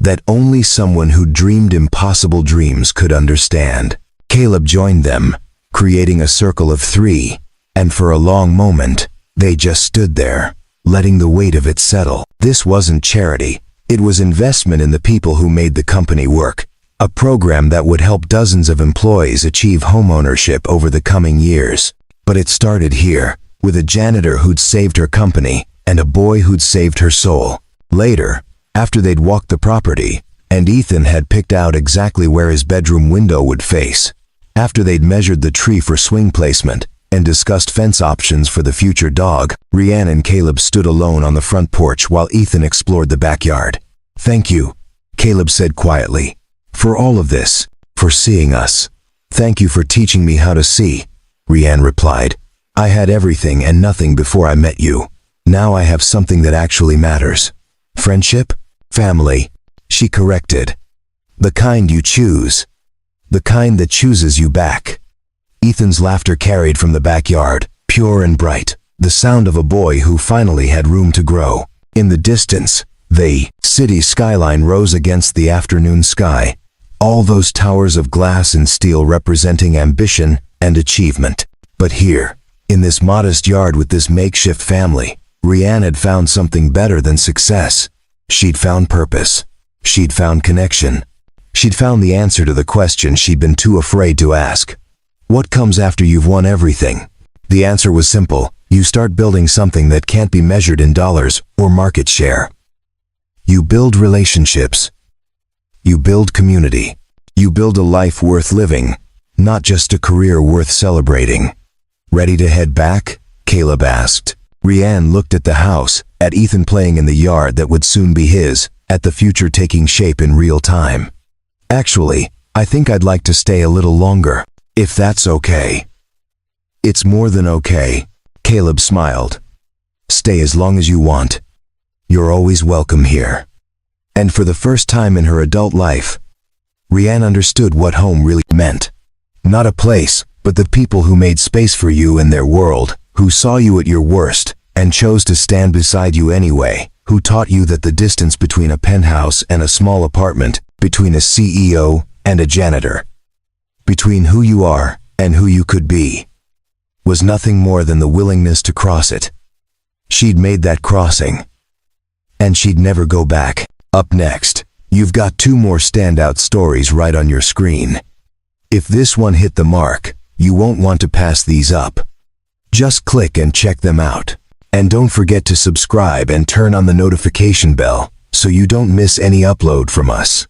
that only someone who dreamed impossible dreams could understand. Caleb joined them, creating a circle of 3, and for a long moment, they just stood there, letting the weight of it settle. This wasn't charity. It was investment in the people who made the company work, a program that would help dozens of employees achieve homeownership over the coming years. But it started here, with a janitor who'd saved her company and a boy who'd saved her soul. Later, after they'd walked the property, and Ethan had picked out exactly where his bedroom window would face, after they'd measured the tree for swing placement and discussed fence options for the future dog, Rianne and Caleb stood alone on the front porch while Ethan explored the backyard. "Thank you," Caleb said quietly, "for all of this, for seeing us." "Thank you for teaching me how to see," Rianne replied. "I had everything and nothing before I met you. Now I have something that actually matters. Friendship? Family," she corrected. "The kind you choose. The kind that chooses you back." Ethan's laughter carried from the backyard, pure and bright, the sound of a boy who finally had room to grow. In the distance, the city skyline rose against the afternoon sky, all those towers of glass and steel representing ambition and achievement. But here, in this modest yard with this makeshift family, Rianne had found something better than success. She'd found purpose. She'd found connection. She'd found the answer to the question she'd been too afraid to ask. What comes after you've won everything? The answer was simple. You start building something that can't be measured in dollars or market share. You build relationships. You build community. You build a life worth living, not just a career worth celebrating. "Ready to head back?" Caleb asked. Rianne looked at the house, at Ethan playing in the yard that would soon be his, at the future taking shape in real time. "Actually, I think I'd like to stay a little longer, if that's okay." "It's more than okay," Caleb smiled. "Stay as long as you want. You're always welcome here." And for the first time in her adult life, Rianne understood what home really meant. Not a place, but the people who made space for you in their world, who saw you at your worst and chose to stand beside you anyway, who taught you that the distance between a penthouse and a small apartment between a CEO and a janitor, between who you are and who you could be, was nothing more than the willingness to cross it. She'd made that crossing, and she'd never go back. Up next, you've got two more standout stories right on your screen. If this one hit the mark, you won't want to pass these up. Just click and check them out. And don't forget to subscribe and turn on the notification bell so you don't miss any upload from us.